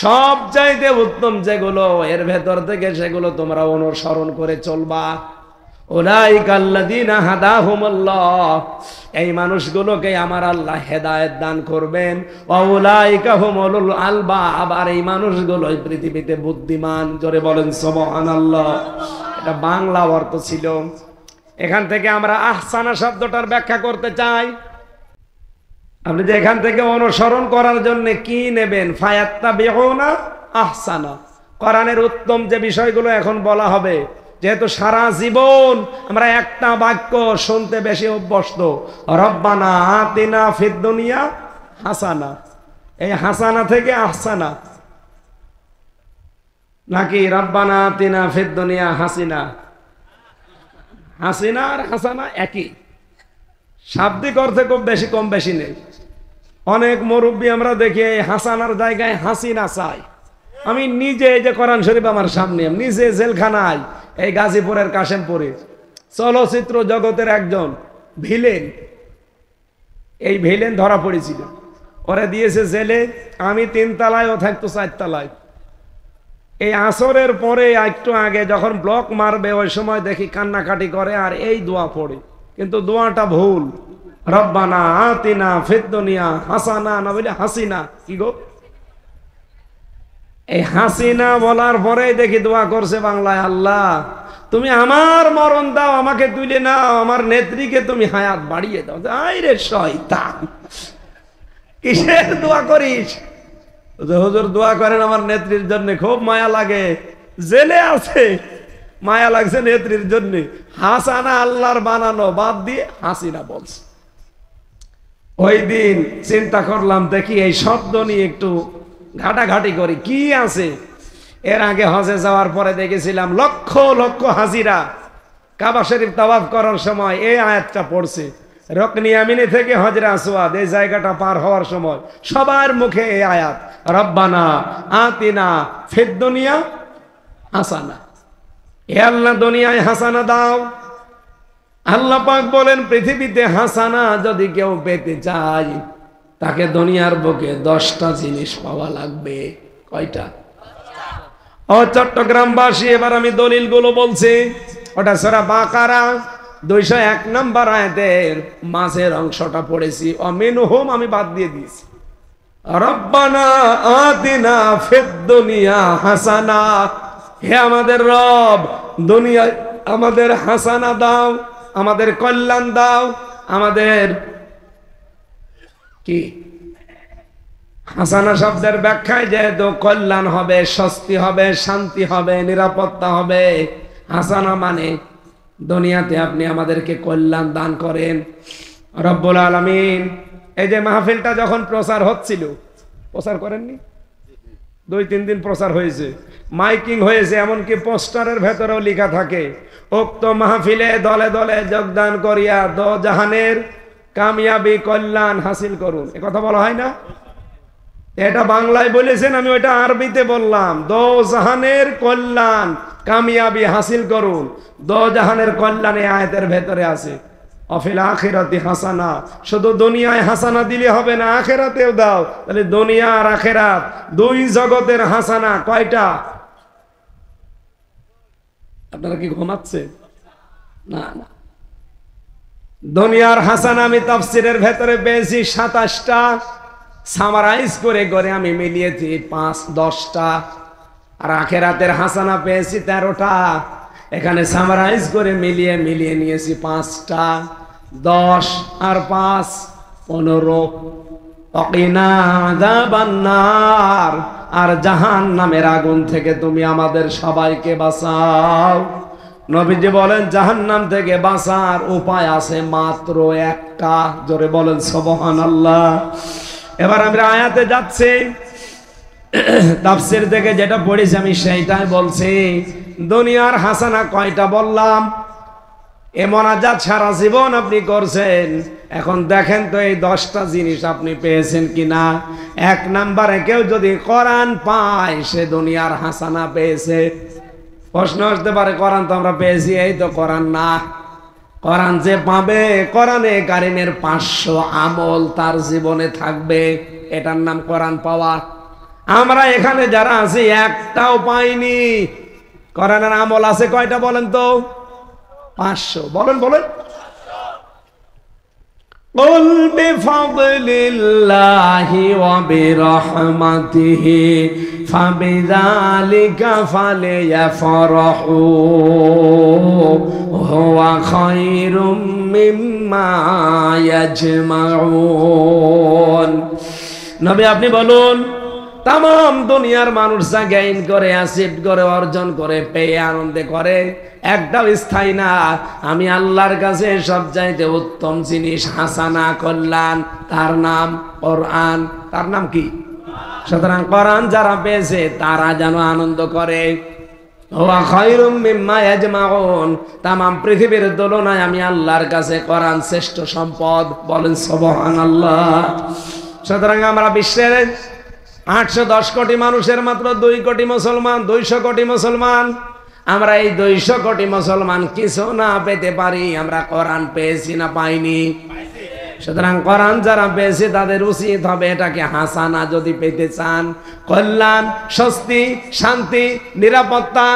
সব চাইতে উত্তম যেগুলো, এর ভেতর থেকে সেগুলো তোমরা অনুসরণ করে চলবা। উলাইকাল্লাযীনা হাদাহুমুল্লাহ, এই মানুষগুলোকে আমার আল্লাহ হেদায়েত দান করবেন। ওয়া উলাইকা হুমুল আলবাব, আর এই মানুষগুলোই পৃথিবীতে বুদ্ধিমান। জোরে বলেন সুবহানাল্লাহ। এটা বাংলা অর্থ ছিল। এখান থেকে আমরা আহসানা শব্দটার ব্যাখ্যা করতে চাই। আপনি যে এখান থেকে অনুসরণ করার জন্য কি নেবেন? ফায়াত্তাবিউনা আহসানা, কোরআনের উত্তম যে বিষয়গুলো এখন বলা হবে, যেহেতু সারা জীবন আমরা একটা বাক্য শুনতে বেশি অভ্যস্ত, রব্বানা আতিনা ফিদ দুনিয়া হাসানা। এই হাসানা থেকে আহসানা, নাকি রব্বানা আতিনা ফিদ দুনিয়া হাসিনা? হাসিনা আর হাসানা একই, শাব্দিক অর্থে খুব বেশি কম বেশি নেই। অনেক মুরব্বী আমরা দেখি এই হাসানার জায়গায় হাসিনা চাই। আমি নিজে, এই যে কোরআন শরীফ আমার সামনে, আমি নিজে জেলখানায় এই গাজীপুরের কাশেমপুরে চলচ্চিত্র জগতের একজন ভিলেন, এই ভিলেন ধরা পড়েছিল, ওরে দিয়েছে জেলে। আমি 3 তলায়, ও থাকতো 4 তলায়। এই আসরের পরে একটু আগে যখন ব্লক মারবে, ওই সময় দেখি কান্নাকাটি করে আর এই দোয়া পড়ে, কিন্তু দোয়াটা ভুল। রব্বানা আতিনা ফিদ দুনিয়া হাসানা, না বলে হাসিনা। কি গো, এই হাসিনা বলার পরে দেখি দোয়া করছে বাংলায়, আল্লাহ তুমি আমার মরণ দাও, আমাকে তুলে নাও, আমার নেত্রীকে তুমি হায়াত বাড়িয়ে দাও। আইরে শয়তান, কিসের দোয়া করিস? হুজুর দোয়া করেন আমার নেত্রীর জন্য, খুব মায়া লাগে, জেলে আছে, মায়া লাগছে নেত্রীর জন্য। হাসানা আল্লাহর বানানো, বাদ দিয়ে হাসিনা বলছে। ওই দিন চিন্তা করলাম, দেখি এই শব্দ নিয়ে একটু ঘাটাঘাটি করি কি আছে। এর আগে হজে যাওয়ার পরে দেখেছিলাম লক্ষ লক্ষ হাজিরা কাবা শরীফ তাওয়াফ করার সময় এই আয়াতটা পড়ছে, রকনি আমিনি থেকে হজরে আসওয়াদ, এই জায়গাটা পার হওয়ার সময় সবার মুখে এই আয়াত, রব্বানা আতিনা ফিদ দুনিয়া হাসানা। হে আল্লাহ দুনিয়ায় হাসানা দাও। আল্লাহ পাক বলেন, পৃথিবীতে হাসানা যদি কেউ পেতে চায়, তাকে দুনিয়ার বুকে 10টা জিনিস পাওয়া লাগবে। কয়টা? ও চট্টগ্রামবাসী, এবার আমি দলিলগুলো বলছি। ওটা সূরা বাকারা 201 নম্বর আয়াতের মাঝের অংশটা পড়েছি, অমিনহুম আমি বাদ দিয়ে দিয়েছি। রব্বানা আতিনা ফিদ দুনিয়া হাসানা, হে আমাদের রব, দুনিয়ায় আমাদের হাসানা দাও, আমাদের কল্যাণ দাও। আমাদের কি হাসানা শব্দের ব্যাখ্যায় যেহেতু কল্যাণ হবে, স্বস্তি হবে, শান্তি হবে, নিরাপত্তা হবে। হাসানা মানে দুনিয়াতে আপনি আমাদেরকে কল্যাণ দান করেন রব্বুল আলামিন। এই যে মাহফিলটা যখন প্রচার হচ্ছিল, প্রচার করেননি? 2-3 দিন প্রচার হয়েছে, মাইকিং হয়েছে, এমনকি পোস্টারের ভেতরেও লেখা থাকে, উক্ত মাহফিলে দলে দলে যোগদান করিয়া দো জাহানের কামিয়াবি কল্যাণ হাসিল করুন। এ কথা বলা হয় না? এটা বাংলায় বলেছেন, আমি ওইটা আরবিতে বললাম, দো জাহানের কল্যাণ কামিয়াবি হাসিল করুন। দো জাহানের কল্যাণ এই আয়াতের ভেতরে আছে। অফিল আখিরাতি হাসানা, শুধু দুনিয়ায় হাসানা দিলে হবে না, আখিরাতেও দাও। তাহলে দুনিয়া আর আখিরাত 2 জগতের হাসানা কয়টা? আপনারা কি ঘুমাচ্ছে? না না, দুনিয়ার হাসানা আমি তাফসিরের ভেতরে পেয়েছি 27টা, সামারাইজ করে করে আমি মিলিয়েছি 5-10টা, আর আখিরাতের হাসানা পেয়েছি 13টা। এখানে সামারাইজ করে মিলিয়ে মিলিয়ে নিয়েছি 5টা, 10 আর 5 15। ওয়াকিনা আযাবান্নার, আর জাহান্নামের আগুন থেকে তুমি আমাদের সবাইকে বাঁচাও। নবীজি বলেন জাহান্নাম থেকে বাঁচার উপায় আছে মাত্র একটা। জোরে বলেন সুবহানাল্লাহ। এবার আমরা আয়াতে যাচ্ছি, তাফসীর থেকে যেটা পড়েছি আমি সেইটাই বলছি। দুনিয়ার হাসানা কয়টা বললাম? এ মোনাজাত সারা জীবন আপনি করছেন, এখন দেখেন তো এই 10টা জিনিস আপনি পেয়েছেন কিনা। 1 নম্বরে কেউ যদি কোরআন পায়, সে দুনিয়ার হাসানা পেয়েছে। প্রশ্ন আসতে পারে, কোরআন তো আমরা পেয়েছি, এই তো কোরআন না। কোরআন যে পাবে, কোরআনে কারিমের 500 আমল তার জীবনে থাকবে, এটার নাম কোরআন পাওয়া। আমরা এখানে যারা আছি একটাও পাইনি। কোরআনের আমল আছে কয়টা বলেন তো? 500। বলেন বলেন। قل بفضل الله وبرحمته فبذلك فليفرحوا هو خير مما يجمعون। নবী আপনি বলুন, তাম দুনিয়ার মানুষ যা গেইন করে, অ্যাচিভ করে, অর্জন করে, পেয়ে আনন্দে করে, একটাও স্থায়ী না। আমি আল্লাহর কাছে সবচাইতে উত্তম জিনিস, হাসানা, কল্যাণ, তার নাম কোরআন। তার নাম কি? সুতরাং কোরআন যারা পেয়েছে তারা যেন আনন্দ করে। ওয়া খায়রুম মিম্মা ইয়াজমাউন, তামাম পৃথিবীর তুলনায় আমি আল্লাহর কাছে কোরআন শ্রেষ্ঠ সম্পদ। বলেন সুবহানাল্লাহ। সুতরাং আমরা বিশ্বের 810 কোটি মানুষের মাত্র 2 কোটি মুসলমান, 200 কোটি মুসলমান। আমরা এই 200 কোটি মুসলমান কিছু না পেতে পারি, আমরা কোরআন পেয়েছি না পাইনি? সুতরাং কোরআন যারা পেয়েছে তাদের উচিত হবে এটাকে হাসানা যদি পেতে চান, কল্যাণ, স্বস্তি, শান্তি, নিরাপত্তা।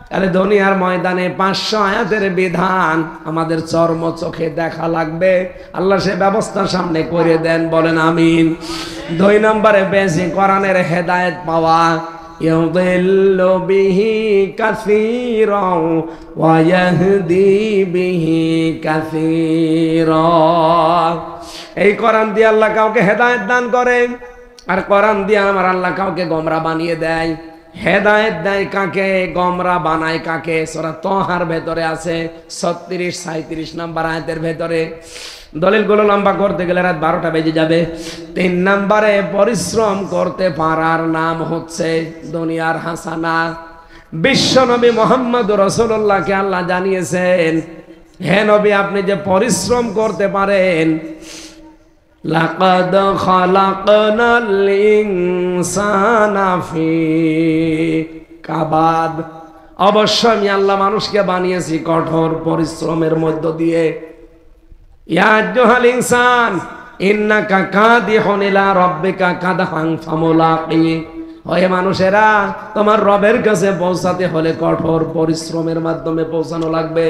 তাহলে দুনিয়ার ময়দানে 500 আয়াতের বিধান আমাদের চর্ম চোখে দেখা লাগবে। আল্লাহ সে ব্যবস্থা সামনে করে দেন, বলেন আমিন। 2 নম্বরে পেয়েছি কোরআনের হেদায়েত পাওয়া। ইউদিল্লু বিহি কাসীরান ওয়া ইয়াহদি বিহি কাসীরান। এই কোরআন দিয়ে আল্লাহ কাউকে হেদায়েত দান করেন, আর কোরআন দিয়ে আমার আল্লাহ কাউকে গোমরা বানিয়ে দেয়। হেদায়েত দেয় কাকে, গোমরা বানায় কাকে? সূরা তাহার ভেতরে আছে 36 37 নম্বর আয়াতের ভেতরে। দলিলগুলো লম্বা করতে গেলে রাত 12টা বেজে যাবে। 3 নম্বরে পরিশ্রম করতে পারার নাম হচ্ছে দুনিয়ার হাসানা। বিশ্ব নবী মুহাম্মদ রাসূলুল্লাহকে আল্লাহ জানিয়েছেন, হে নবী আপনি যে পরিশ্রম করতে পারেন, লাকাদ খালাকনাল ইনসানা ফি কাবাদ, অবশ্যই আমি আল্লাহ মানুষকে বানিয়েছি কঠোর পরিশ্রমের মধ্য দিয়ে। ইয়া আইয়ুহাল ইনসান ইন্নাকা কাদিহুন ইলা রাব্বিকা কাদহান ফামুলাকি। ওহে মানুষেরা, তোমার রবের কাছে পৌঁছাতে হলে কঠোর পরিশ্রমের মাধ্যমে পৌঁছানো লাগবে।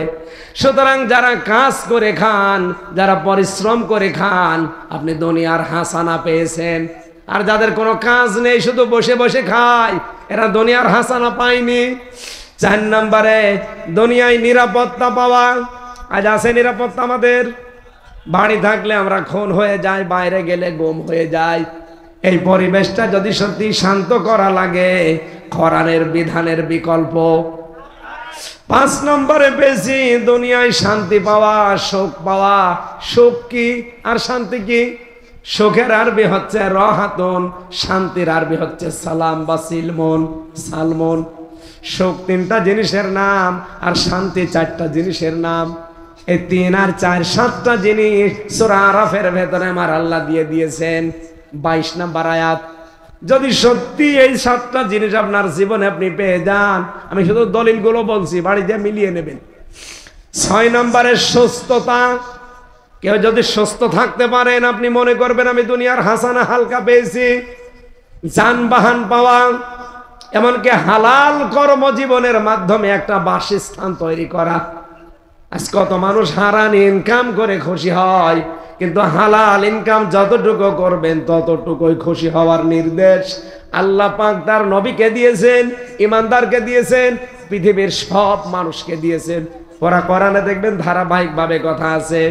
সুতরাং যারা কাজ করে খান, যারা পরিশ্রম করে খান, আপনি দুনিয়ার হাসানা পেয়েছেন। আর যাদের কোনো কাজ নেই, শুধু বসে বসে খায়, এরা দুনিয়ার হাসানা পায়নি। 4 নম্বরে দুনিয়ায় নিরাপত্তা পাওয়া। আজ আছে নিরাপত্তা আমাদের? বাড়ি থাকলে আমরা খুন হয়ে যাই, বাইরে গেলে গুম হয়ে যায়। এই পরিবেশটা যদি সত্যি শান্ত করা লাগে, কোরআনের বিধানের বিকল্প। 5 নম্বরে বেশি দুনিয়ায় শান্তি পাওয়া, সুখ পাওয়া। সুখ কি আর শান্তি কি? সুখের আরবি হচ্ছে রাহাতুন, শান্তির আরবি হচ্ছে সালাম বা সিলমন, সালমন। সুখ 3টা জিনিসের নাম, আর শান্তি 4টা জিনিসের নাম। এই 3 আর 4 7টা জিনিস সূরা আরাফের ভেতরে আমার আল্লাহ দিয়ে দিয়েছেন। 22 নম্বর আয়াত। যদি সত্যি এই 7টা জিনিস আপনার জীবনে আপনি পেয়ে যান, আমি শুধু দলিলগুলো বলছি, বাড়িতে মিলিয়ে নেবেন। 6 নম্বরে সুস্থতা। কেউ যদি সুস্থ থাকতে পারেন, আপনি মনে করবেন আমি দুনিয়ার হাসানা হালকা পেয়েছি। যানবাহন পাওয়া, এমনকি হালাল কর্মজীবনের মাধ্যমে একটা বাসস্থান তৈরি করা। আজ কত মানুষ হারাম ইনকাম করে খুশি হয়, কিন্তু হালাল ইনকাম যতটুকু করবেন ততটুকুই খুশি হওয়ার নির্দেশ আল্লাহ পাক তার নবীকে দিয়েছেন, ইমানদারকে দিয়েছেন, পৃথিবীর সব মানুষকে দিয়েছেন। ওরা কোরআনে দেখবেন ধারাবাহিকভাবে কথা আছে,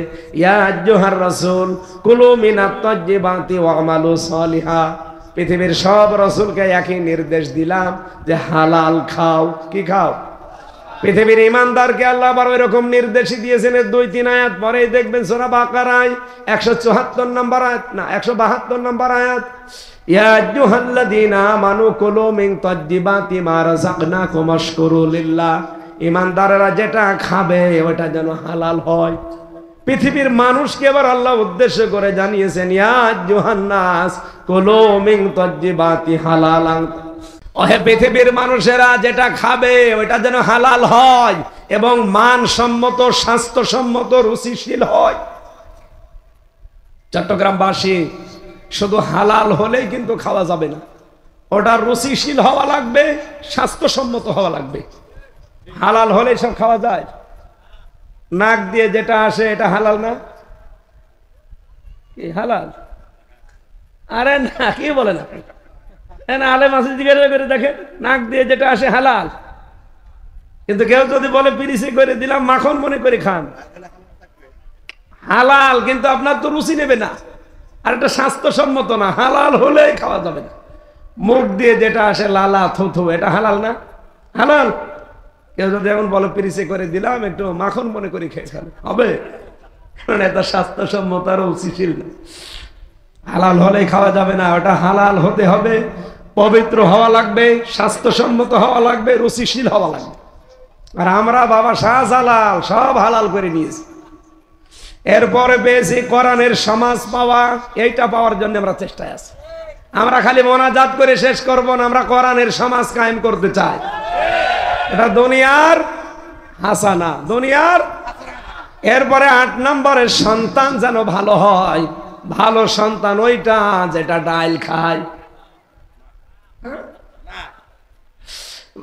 ইয়া আইয়ুহার রাসূল কুলু মিনাত তাইয়্যিবাতি ওয়া আমালু সালিহা। পৃথিবীর সব রাসূলকে একই নির্দেশ দিলাম যে হালাল খাও। কি খাও? পৃথিবীর ইমানদারকে আল্লাহ আবার ওই রকম নির্দেশই দিয়েছেন। 2-3 আয়াত পরেই দেখবেন সূরা বাকারায় 174 নম্বর আয়াত, না 172 নম্বর আয়াত, ইয়া আইয়ুহাল্লাযীনা আমানু কুলু মিন তাইয়্যিবাতি মা রাযাকনাকুম ওয়াশকুরু লিল্লাহ। ইমানদারেরা যেটা খাবে ওটা যেন হালাল হয়। পৃথিবীর মানুষকে এবার আল্লাহ উদ্দেশ্য করে জানিয়েছেন, ইয়া আইয়ুহান নাস কুলু মিন তাইয়্যিবাতি হালালান। ওহে পৃথিবীর মানুষেরা, যেটা খাবে ওটা যেন হালাল হয় এবং মানসম্মত, স্বাস্থ্যসম্মত, রুচিশীল হয়। চট্টগ্রামবাসী, শুধু হালাল হলেই কিন্তু খাওয়া যাবে না, ওটা রুচিশীল হওয়া লাগবে, স্বাস্থ্যসম্মত হওয়া লাগবে। হালাল হলেই সব খাওয়া যায়। নাক দিয়ে যেটা আসে এটা হালাল না? কি হালাল? আরে না, কি বলে না, আলে মাসে জিজ্ঞাসা করে দেখেন, নাক দিয়ে যেটা আসে হালাল। কিন্তু কেউ যদি বলে পিরিসে করে দিলাম, মাখন মনে করে খান, হালাল, কিন্তু আপনার তো রুচি নেবে না, আর এটা স্বাস্থ্যসম্মত না। হালাল হলে খাওয়া যাবে না। মুখ দিয়ে যেটা আসে লালা থুথু, এটা হালাল না? হালাল। কেউ যদি এখন বলো পিরিচে করে দিলাম একটু মাখন মনে করে খেয়ে ফেলে, হবে? কারণ এটা স্বাস্থ্যসম্মত আর রুচিশীল না। হালাল হলেই খাওয়া যাবে না, ওটা হালাল হতে হবে, পবিত্র হওয়া লাগবে, স্বাস্থ্যসম্মত হওয়া লাগবে, রুচিশীল হওয়া লাগবে। আর আমরা বাবা শাহজালাল সব হালাল করে নিয়েছি। এরপরে পেয়েছি কোরআনের সমাজ পাওয়া, এইটা পাওয়ার জন্য আমরা চেষ্টায় আছি। আমরা খালি মোনাজাত করে শেষ করব না, আমরা কোরআনের সমাজ কায়েম করতে চাই। এটা দুনিয়ার হাসানা, দুনিয়ার। এরপরে 8 নম্বরের সন্তান যেন ভালো হয়। ভালো সন্তান ওইটা যেটা ডাইল খায়।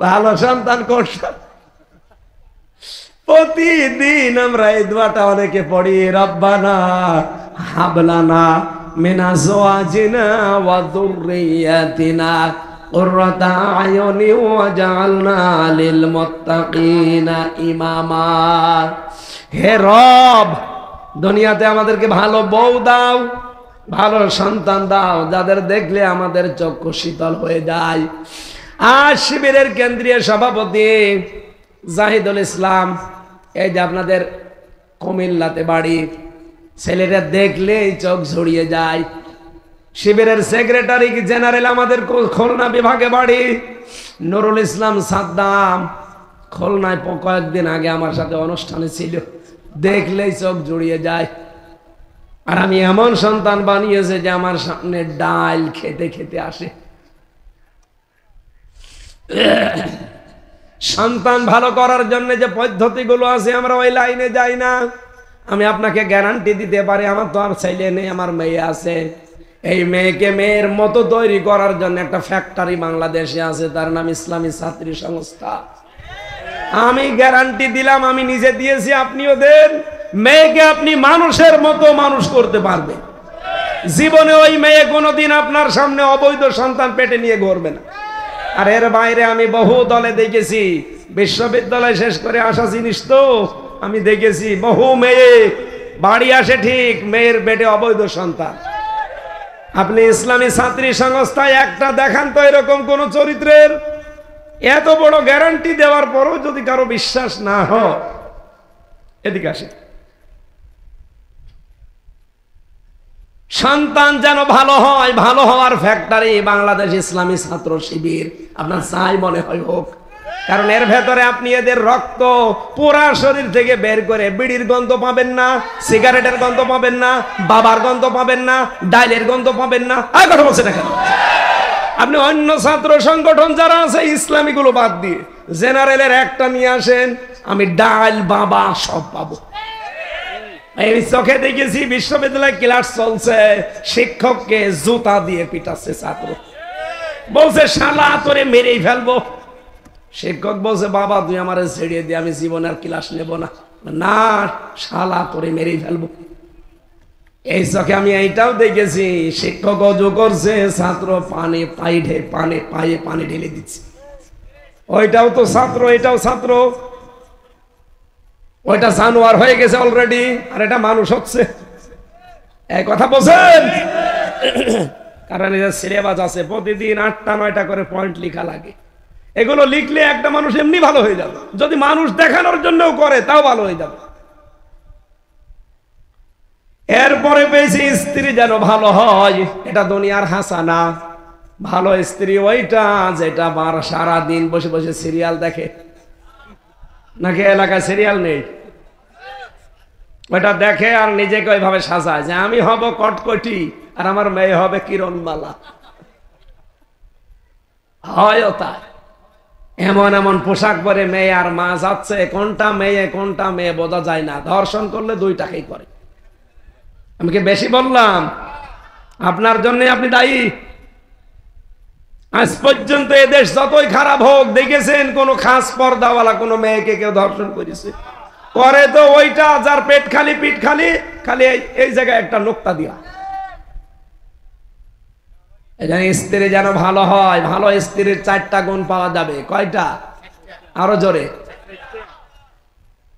ভালো সন্তান কোনটা? প্রতিদিন আমরা এই দোয়াটা অনেকে পড়ি, রব্বানা হাবলানা মিন আজওয়াজিনা ওয়া যুররিয়াতিনা কুররাতা আয়ুনি ওয়াজআলনা লিল মুত্তাকিনা ইমামা। হে রব, দুনিয়াতে আমাদেরকে ভালো বউ দাও, ভালো সন্তান দাও, যাদের দেখলে আমাদের চক্ষু শীতল হয়ে যায়। আজ শিবিরের কেন্দ্রীয় সভাপতি জাহিদুল ইসলাম, এই যে আপনাদের কুমিল্লাতে বাড়ি, ছেলেটা দেখলেই চোখ ঝরিয়ে যায়। শিবিরের সেক্রেটারি জেনারেল আমাদের খুলনা বিভাগে বাড়ি, নুরুল ইসলাম সাদ্দাম, খুলনায় কয়েকদিন আগে আমার সাথে অনুষ্ঠানে ছিল, দেখলেই চোখ জড়িয়ে যায়। আর আমি এমন সন্তান বানিয়েছে যে আমার সামনে ডাল খেতে খেতে আসে। সন্তান ভালো করার জন্য যে পদ্ধতিগুলো আছে আমরা ওই লাইনে যাই না। আমি আপনাকে গ্যারান্টি দিতে পারি, আমার তো আর ছেলে নেই, আমার মেয়ে আছে। এই মেয়েকে মেয়ের মতো তৈরি করার জন্য একটা ফ্যাক্টরি বাংলাদেশে আছে, তার নাম ইসলামী ছাত্রী সংস্থা। আমি গ্যারান্টি দিলাম, আমি নিজে দিয়েছি, আপনিও দেন। মেয়েকে আপনি মানুষের মতো মানুষ করতে পারবেন। জীবনে ওই মেয়ে কোনোদিন আপনার সামনে অবৈধ সন্তান পেটে নিয়ে ঘুরবে না। আর এর বাইরে আমি বহু দলে দেখেছি, বিশ্ববিদ্যালয় শেষ করে আসা জিনিস তো, আমি দেখেছি বহু মেয়ে বাড়ি আসে, ঠিক মেয়ের পেটে অবৈধ সন্তান। আপনি ইসলামী ছাত্রী সংস্থায় একটা দেখান তো এরকম কোন চরিত্রের। এত বড় গ্যারান্টি দেওয়ার পরও যদি কারো বিশ্বাস না হয়, এদিকে আসে। সন্তান যেন ভালো হয়, ভালো হওয়ার ফ্যাক্টরি বাংলাদেশ ইসলামী ছাত্র শিবির। আপনার চাই মনে হয় হোক, কারণ এর ভেতরে আপনি এদের রক্ত পুরা শরীর থেকে বের করে বিড়ির গন্ধ পাবেন না, সিগারেটের গন্ধ পাবেন না, বাবার গন্ধ পাবেন না, ডাইলের গন্ধ পাবেন না। আর কথা বলছে না কেন? আপনি অন্য ছাত্র সংগঠন যারা আছে ইসলামী গুলো বাদ দিয়ে জেনারেলের একটা নিয়ে আসেন, আমি ডাল বাবা সব পাবো। এই চোখে দেখেছি বিশ্ববিদ্যালয়ে ক্লাস চলছে, শিক্ষককে জুতা দিয়ে পিটাচ্ছে ছাত্র, বলছে শালা তোরে মেরেই ফেলবো। শিক্ষক বলছে বাবা তুই আমারে ছেড়িয়ে দিয়ে, আমি জীবনে আর ক্লাস নেব না। না, শালা তোরে মেরেই ফেলবো। এই চোখে আমি এইটাও দেখেছি, শিক্ষক অজু করছে, ছাত্র পায়ে পানি ঢেলে দিচ্ছে। ওইটাও তো ছাত্র, এটাও ছাত্র। ওইটা জানোয়ার হয়ে গেছে অলরেডি, আর এটা মানুষ হচ্ছে। এই কথা বলছেন? কারণ এদের সিলেবাস আছে, প্রতিদিন 8টা 9টা করে পয়েন্ট লেখা লাগে। এগুলো লিখলে একটা মানুষ এমনি ভালো হয়ে যাবে, যদি মানুষ দেখানোর জন্যও করে তাও ভালো হয়ে যাবে। এরপরে পেয়েছি স্ত্রী যেন ভালো হয়, এটা দুনিয়ার হাসানা। ভালো স্ত্রী ওইটা যেটা সারা দিন বসে বসে সিরিয়াল দেখে, নাকি এলাকায় সিরিয়াল নেই? ওইটা দেখে আর নিজেকে ওইভাবে সাজায় যে আমি হব কটকটি আর আমার মেয়ে হবে কিরণমালা। হয় তাই, এমন এমন পোশাক পরে মেয়ে আর মা যাচ্ছে, কোনটা মেয়ে বোঝা যায় না। ধর্ষণ করলে 2টাকেই করে। আমি কি বেশি বললাম? আপনার জন্য আপনি দায়ী। আজ পর্যন্ত এদেশ যতই খারাপ হোক, দেখেছেন কোন খাস পর্দাওয়ালা কোন মেয়েকে কেউ ধর্ষণ করেছে? করে তো ওইটা যার পেট খালি পিঠ খালি, খালি এই জায়গায় একটা নোক্তা দিয়া। স্ত্রী যেন ভালো হয়, ভালো স্ত্রীর 4টা গুণ পাওয়া যাবে। কয়টা? আরো জোরে।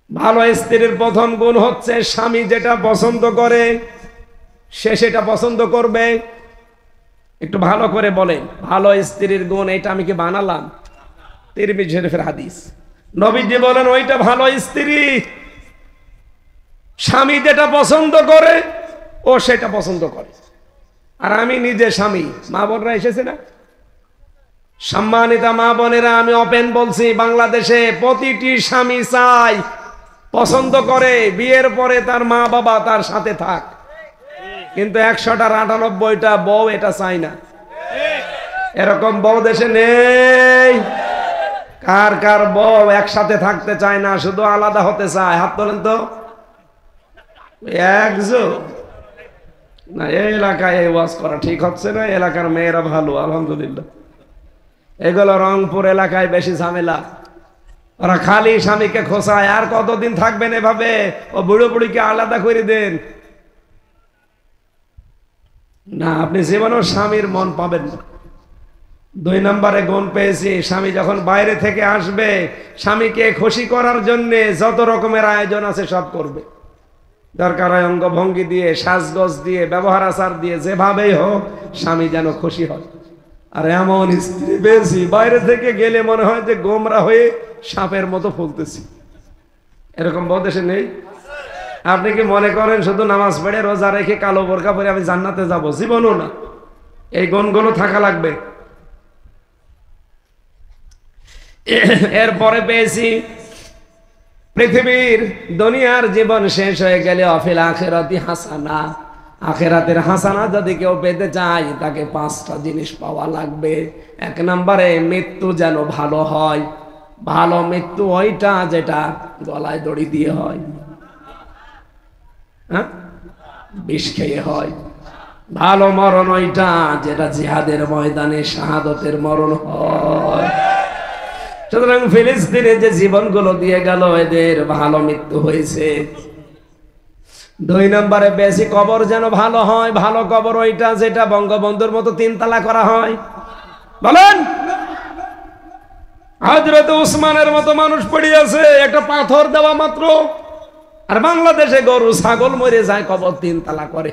ভালো স্ত্রীর প্রথম গুণ হচ্ছে স্বামী যেটা পছন্দ করে সে সেটা পছন্দ করবে। একটু ভালো করে বলেন, ভালো স্ত্রীর গুণ এটা আমি কি বানালাম? তিরমিজি শরীফের হাদিস। নবীজি বলেন ওইটা ভালো স্ত্রী, স্বামী যেটা পছন্দ করে ও সেটা পছন্দ করে। আর আমি নিজে স্বামী, মা বোনরা এসেছে না? সম্মানিতা মা বোনেরা, আমি ওপেন বলছি, বাংলাদেশে প্রতিটি স্বামী চাই, পছন্দ করে বিয়ের পরে তার মা বাবা তার সাথে থাক, কিন্তু 100টার 98টা বউ এটা চাই না। এরকম বউ দেশে নেই? কার কার বউ একসাথে থাকতে চায় না, শুধু আলাদা হতে চায়? হাত তোলেন তো। একজন না, এই এলাকায় এই ওয়াজ করা ঠিক হচ্ছে না। এলাকার মেয়েরা ভালো, আলহামদুলিল্লাহ। এগুলো রংপুর এলাকায় বেশি ঝামেলা। ওরা খালি স্বামীকে খোঁচায়। আর কতদিন থাকবেন এভাবে? ও বুড়ো বুড়িকে আলাদা করে দেন না, আপনি জীবনেও স্বামীর মন পাবেন না। 2 নম্বরে গুণ পেয়েছি, স্বামী যখন বাইরে থেকে আসবে, স্বামীকে খুশি করার জন্য যত রকমের আয়োজন আছে সব করবে। দরকার হয় অঙ্গভঙ্গি দিয়ে, সাজগোজ দিয়ে, ব্যবহার আচার দিয়ে, যেভাবেই হোক স্বামী যেন খুশি হয়। আর এমন স্ত্রী পেয়েছি, বাইরে থেকে গেলে মনে হয় যে গোমরা হয়ে সাপের মতো ফুলতেছি। এরকম বউ দেশে নেই? আপনি কি মনে করেন শুধু নামাজ পড়ে রোজা রেখে কালো বোরকা পরে আমি জান্নাতে যাব? জীবনও না। এই গুণগুলো থাকা লাগবে। এরপরে পেয়েছি, পৃথিবীর দুনিয়ার জীবন শেষ হয়ে গেলে অফিল আখিরাতি হাসানা, আখিরাতের হাসানা যদি কেউ পেতে চায় তাকে 5টা জিনিস পাওয়া লাগবে। 1 নম্বরে মৃত্যু যেন ভালো হয়। ভালো মৃত্যু ওইটা যেটা গলায় দড়ি দিয়ে হয়, হ্যাঁ, বিষ খেয়ে হয়। ভালো মরণ ওইটা যেটা জিহাদের ময়দানে শাহাদতের মরণ হয়। সুতরাং ফিলিস্তিনে যে জীবনগুলো দিয়ে গেল, এদের ভালো মৃত্যু হয়েছে। 2 নম্বরে বেশি কবর যেন ভালো হয়। ভালো কবর ওইটা যেটা বঙ্গবন্ধুর মতো 3 তালা করা হয়। বলেন, হযরত উসমানের মতো মানুষ পড়ে আছে, একটা পাথর দেওয়া মাত্র। আর বাংলাদেশে গরু ছাগল মরে যায়, কবর 3 তালা করে।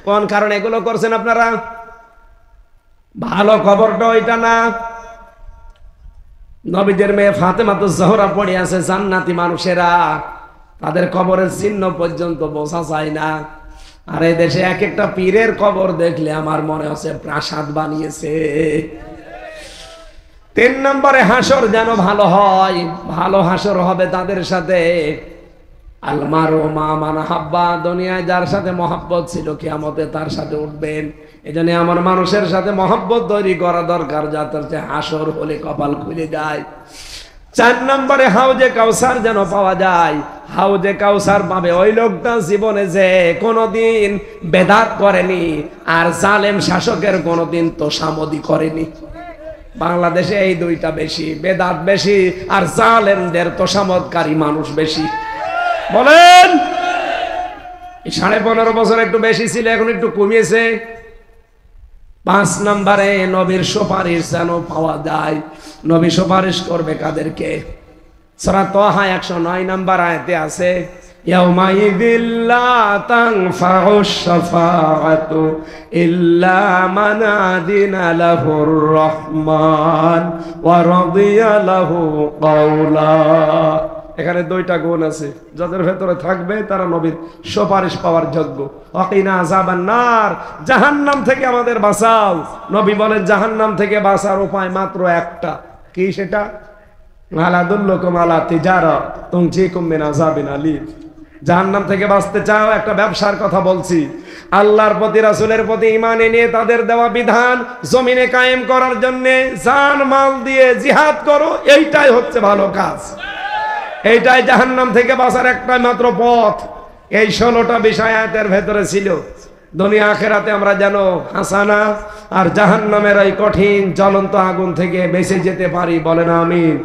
কোন কারণে এগুলো করছেন আপনারা? ভালো খবরটা ওইটা না। নবীদের মেয়ে ফাতেমাতুজ জোহরা পড়ে আছে, জান্নাতি মানুষেরা তাদের কবরের চিহ্ন পর্যন্ত বোঝা যায় না। আর এই দেশে এক একটা পীরের কবর দেখলে আমার মনে হচ্ছে প্রাসাদ বানিয়েছে। 3 নম্বরে হাসর যেন ভালো হয়। ভালো হাসর হবে তাদের সাথে। আলমারু মা মান হাব্বা, দুনিয়ায় যার সাথে মহব্বত ছিল কিয়ামতে তার সাথে উঠবেন। এজন্য আমার মানুষের সাথে মহব্বত তৈরি করা দরকার, যাতে হাসর হলে কপাল খুলে যায়। 4 নম্বরে হাউজে কাউসার যেন পাওয়া যায়। হাউজে কাউসার পাবে ওই লোকটা জীবনে যে কোনোদিন বেদাত করেনি, আর জালেম শাসকের কোনোদিন তোষামদি করেনি। বাংলাদেশে এই 2টা বেশি, বেদাত বেশি আর জালেমদের তোষামদকারী মানুষ বেশি। বলেন, 15.5 বছর একটু বেশি ছিল, এখন একটু কমিয়েছে। 5 নম্বরে নবীর সুপারিশ যেন পাওয়া যায়। নবী সুপারিশ করবে কাদেরকে? সূরা তাহা 109 নম্বর আয়াতে আছে, ইয়াউমাইযিল লা তানফাউশ শাফাআতু ইল্লা মান আযিনা লাহুর রাহমান ওয়া রাদিয়া লাহু কাওলা। এখানে 2টা গুণ আছে, যাদের ভেতরে থাকবে তারা নবীর সুপারিশ পাওয়ার যোগ্য। ওয়াকিনা আযাবান নার, জাহান্নাম থেকে আমাদের বাঁচাও। নবী বলেন জাহান্নাম থেকে বাঁচার উপায় মাত্র একটা। কি সেটা? আলা দুল্লুকুম আলা তিজারা তুনজিকুম মিন আযাবিন আলীম। জাহান্নাম থেকে বাঁচতে চাও? একটা ব্যবসার কথা বলছি। আল্লাহর প্রতি, রাসূলের প্রতি ঈমান এনে তাদের দেওয়া বিধান জমিনে কায়েম করার জন্য জান মাল দিয়ে জিহাদ করো, এইটাই হচ্ছে ভালো কাজ। এইটাই জাহান্নাম থেকে বাঁচার একটাই মাত্র পথ। এই 16টা বিষয় আয়াতের ভেতরে ছিল। দুনিয়া আখিরাতে আমরা যেন হাসানা আর জাহান্নামের এই কঠিন জ্বলন্ত আগুন থেকে বেঁচে যেতে পারি। বলেন আমিন।